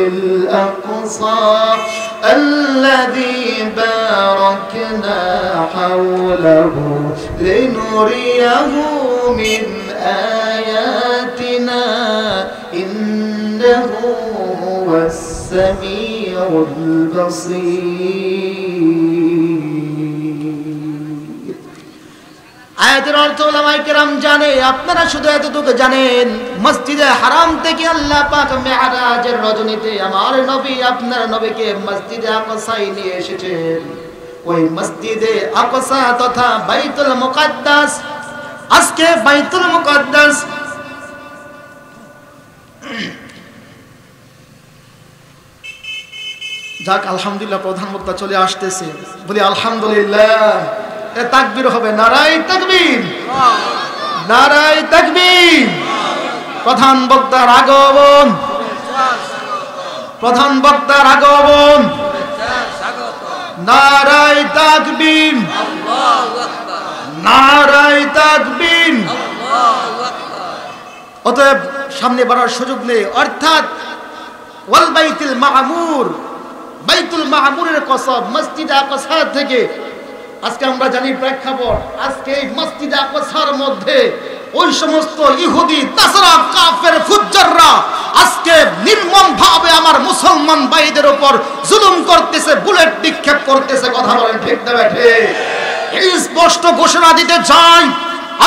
الأقصى الذي باركنا حوله لنريه من آياتنا إنه هو السميع البصير। আয়াতের অর্থ উলামায়ে কেরাম জানে, আপনারা শুধু এতটুকু জানেন মসজিদে হারাম থেকে আল্লাহ পাক মেরাজের রজনীতে আমার নবী, আপনার নবীকে মসজিদে আকসায় নিয়ে এসেছেন। ওই মসজিদে আকসা তথা বাইতুল মুকাদ্দাস, আজকে বাইতুল মুকাদ্দাস যাক আলহামদুলিল্লাহ, প্রধান বক্তা চলে আসতেছে, বলি আলহামদুলিল্লাহ। তাকবীর হবে, নারায়ে তাকবীর, নারায়ে তাকবীর। প্রধান বক্তার আগমন, প্রধান বক্তার আগমন, নারায়ে তাকবীর, নারায়ে তাকবীর। অতএব সামনে বাড়ার সুযোগ নেই, অর্থাৎ ওয়াল বাইতুল মামুর, বাইতুল মামুরের কসম, মসজিদ আকসা থেকে। আজকে আমরা জানি প্রেক্ষাপট, আজকে এই মসজিদ আকসার মধ্যে ওই সমস্ত ইহুদি তাছাড়া কাফের ফুজ্জাররা আজকে নির্মম ভাবে আমার মুসলমান ভাইদের উপর জুলুম করতেছে, বুলেট নিক্ষেপ করতেছে। কথা বলেন ঠিক না বেঠে? এই স্পষ্ট ঘোষণা দিতে চাই,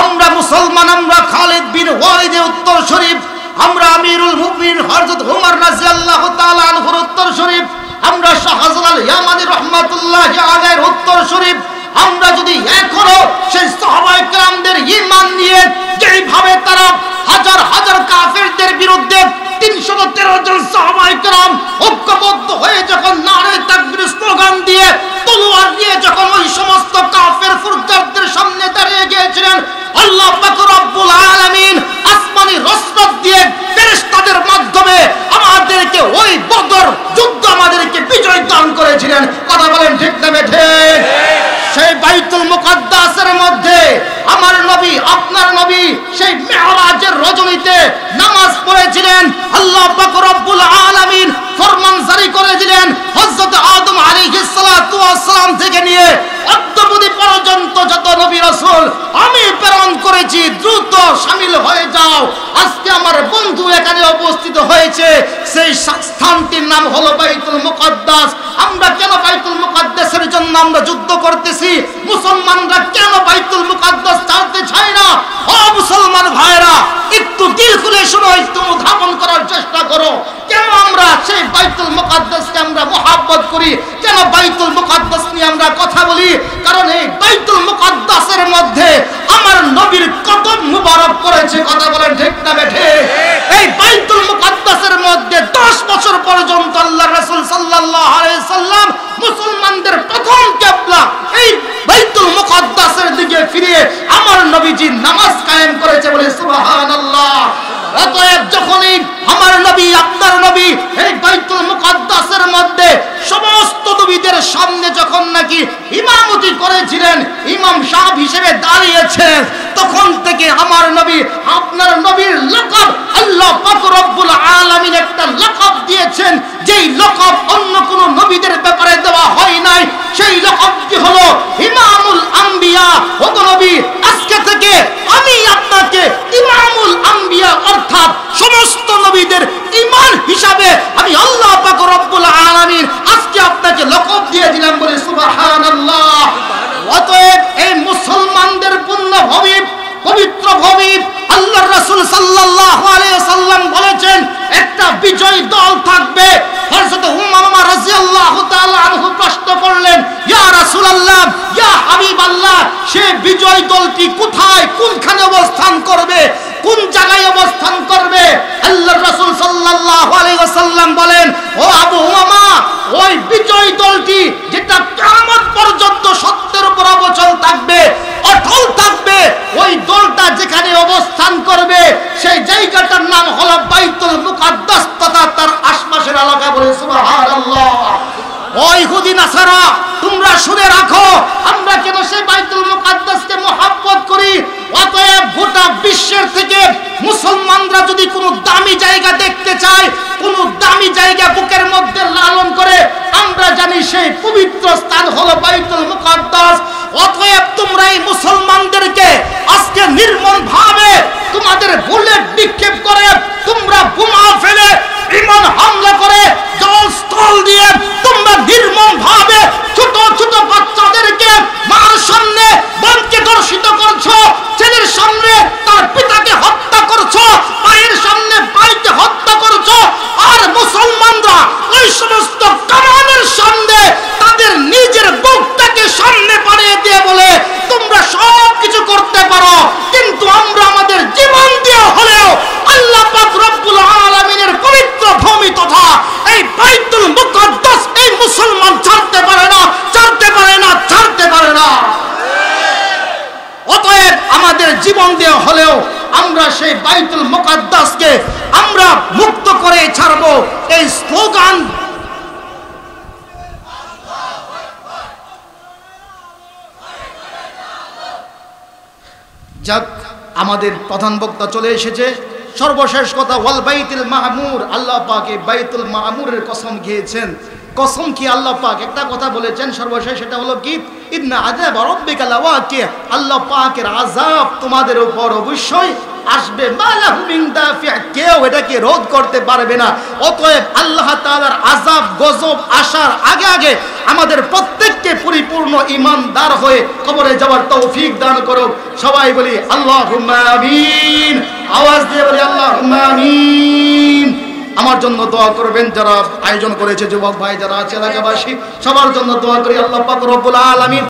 আমরা মুসলমান, আমরা খালিদ বিন ওয়ালিদের উত্তর শরীফ, আমরা আমিরুল মুমিনিন হযরত ওমর রাদিয়াল্লাহু তাআলা আনহুর উত্তর শরীফ, আমরা শাহজালাল ইয়ামানি রাহমাতুল্লাহি আলাইহির উত্তর শরীফ। আমরা যদি এখনো সেই সাহাবায়ে কেরামদের ঈমান নিয়ে যেইভাবে তারা হাজার হাজার কাফেরদের বিরুদ্ধে 313 জন সাহাবায়ে কেরাম ঐক্যবদ্ধ হয়ে যখন নারে তাকবীর স্লোগান দিয়ে তলোয়ার নিয়ে যখন ওই সমস্ত কাফের ফুরজারদের সামনে দাঁড়িয়ে গিয়েছিলেন, আল্লাহ পাক রব্বুল আলামিন আসমানি রসরত দিয়ে ফেরেশতাদের মাধ্যমে আমাদেরকে ওই বদর যুদ্ধ আমাদেরকে বিজয় দান করেছিলেন। কথা বলেন ঠিক না বেঠে? সেই বাইতুল মুকাদ্দাসের মধ্যে আমার নবী, আপনার নবী সেই মেরাজের রজনীতে নামাজ পড়েছিলেন। আল্লাহ পাক রব্বুল আলামিন ফরমান জারি করেছিলেন, হযরত আদম আলাইহিস সালাতু ওয়াস সালাম থেকে নিয়ে অদ্যাবধি পর্যন্ত যত নবী রাসূল আমি প্রেরণ করেছি দ্রুত শামিল হয়ে যাও। আজকে আমার বন্ধু এখানে উপস্থিত হয়েছে, সেই স্থানটির নাম হলো বাইতুল মুকাদ্দাস। আমরা কেন বাইতুল মুকাদ্দাসের জন্য আমরা যুদ্ধ করতেছি? মুসলমানরা কেন বাইতুল মুকাদ্দাস ছাড়তে চায় না? ও মুসলমান ভাইরা, একটু দিল খুলে শুনো, একটু উদ্ধাপন করার চেষ্টা করো। কেন আমরা সেই বাইতুল মুকাদ্দাসকে আমরা মহব্বত করি? কেন বাইতুল মুকাদ্দাস নিয়ে আমরা কথা বলি? কারণ এই বাইতুল মুকাদ্দাসের মধ্যে আমার নবীর কদম মুবারক করেছে। কথা বলেন ঠিক না বেঠে? এই বাইতুল মুকাদ্দাসের মধ্যে 10 বছর পর্যন্ত আল্লাহর রাসূল সাল্লাল্লাহু আলাইহি সাল্লাম মুসলমানদের প্রথম কিবলা এই বাইতুল মুকাদ্দাসের দিকে ফিরিয়ে আমার নবীজি নামাজ কায়েম করেছে। বলে সুবহানাল্লাহ। অতএব যখনই আমার নবী, আপনার নবী এই বাইতুল মুকাদ্দাসের মধ্যে সমস্ত নবীদের সামনে যখন নাকি ইমামতি করেছিলেন, ইমাম সাহেব হিসেবে দাঁড়িয়েছেন, তখন থেকে আমার নবী, আপনার নবীর লকব আল্লাহ পাক রব্বুল আলামিন একটা লকব দিয়েছেন, যেই লকব অন্য কোন নবীদের ব্যাপারে দেওয়া হয় নাই। সেই লকবটি হলো ইমামুল আম্বিয়া। ও নবী, আজকে থেকে আমি আপনাকে ইমামুল আম্বিয়া অর্থাৎ সমস্ত নবীদের ইমাম হিসাবে আমি আল্লাহ পাক রব্বুল আলামিন আজকে আপনাকে লকব দিয়ে দিলাম। বলে সুবহানাল্লাহ। অতএব এই মুসলমানদের পুণ্যভূমি, পবিত্র ভূমি, আল্লাহর রাসূল সাল্লাল্লাহু আলাইহি সাল্লাম বলেছেন একটা বিজয় দল থাকবে। হযরত উমামা রাদিয়াল্লাহু তাআলা আনহু প্রশ্ন করলেন, ইয়া রাসূলুল্লাহ, ইয়া হাবিবাল্লাহ, সেই বিজয় দলটি কোথায়, কোনখানে অবস্থান করবে, কোন জায়গায় অবস্থান করবে? আল্লাহর রাসূল সাল্লাল্লাহু আলাইহি ওয়াসাল্লাম বলেন, ও আবু উমামা, ওই বিজয় দলটি যেটা কিয়ামত পর্যন্ত সত্যের উপর অচল থাকবে, অটল থাকবে, ওই দলটা যেখানে অবস্থান করবে সেই জায়গাটার নাম হলো বাইতুল মুকাদ্দাস তথা তার আশপাশের এলাকা। বলে সুবহানাল্লাহ। ওই ইহুদি নাসারা, তোমরা শুনে রাখো, আমরা কেন সেই বাইতুল মুকাদ্দাসকে মহব্বত করি? অতএব গোটা বিশ্বের থেকে মুসলমানরা যদি কোনো দামি জায়গা দেখতে চায়, কোনো দামি জায়গা বুকের মধ্যে লালন করে, আমরা জানি সেই পবিত্র স্থান হলো বাইতুল মুকাদ্দাস। অতএব তোমরা এই মুসলমানদেরকে আজকে নির্মম ভাবে তোমাদের বুলেট নিক্ষেপ করে, তোমরা বোমা ফেলে, বিমান হামলা করে, জলস্থল দিয়ে তোমরা নির্মম ভাবে ছোট ছোট বাচ্চাদেরকে মার সামনে বোনকে ধর্ষিত করছো, ছেলের সামনে তার পিতাকে হত্যা করছো, মায়ের সামনে ভাইকে হত্যা করছো। আর মুসলমানরা ওই সমস্ত কামানের সামনে তাদের নিজের বুকটাকে সামনে বাড়িয়ে দিয়ে বলে তোমরা সব কিছু করতে পারো, কিন্তু আমরা আমাদের জীবন দিয়ে হলেও আল্লাহ পাক রব্বুল আলামিনের পবিত্র ভূমি তথা এই বাইতুল মুকাদ্দাস এই মুসলমান ছাড়তে পারে না, ছাড়তে পারে না, ছাড়তে পারে না। অতএব আমাদের জীবন দিয়ে হলেও আমরা সেই বাইতুল মুকাদ্দাসকে আমরা মুক্ত করে ছাড়বো। এই স্লোগান যাক, আমাদের প্রধান বক্তা চলে এসেছে, সর্বশেষ কথা ওয়াল বাইতুল মামুর, আল্লাহ পাক এই বাইতুল মামুরের কসম খেয়েছেন। কসম কি আল্লাহ পাক একটা কথা বলেছেন সর্বশেষ, সেটা হলো কি ইন্না আযাব রাব্বিকা লাওয়াকি, আল্লাহ পাকের আযাব তোমাদের উপর অবশ্যই আসবে, মালাহু মিন দাফি, কেউ এটাকে রোধ করতে পারবে না। অতএব আল্লাহ তাআলার আযাব গজব আসার আগে আগে আমাদের প্রত্যেককে পরিপূর্ণ ঈমানদার হয়ে কবরে যাওয়ার তৌফিক দান করো। সবাই বলি আল্লাহুম্মা আমিন, আওয়াজ দিয়ে বলি আল্লাহুম্মা আমিন। আমার জন্য দোয়া করবেন যারা আয়োজন করেছে, যুবক ভাই যারা আছে, এলাকাবাসী সবার জন্য দোয়া করি। আল্লাহ পাক রব্বুল আলামিন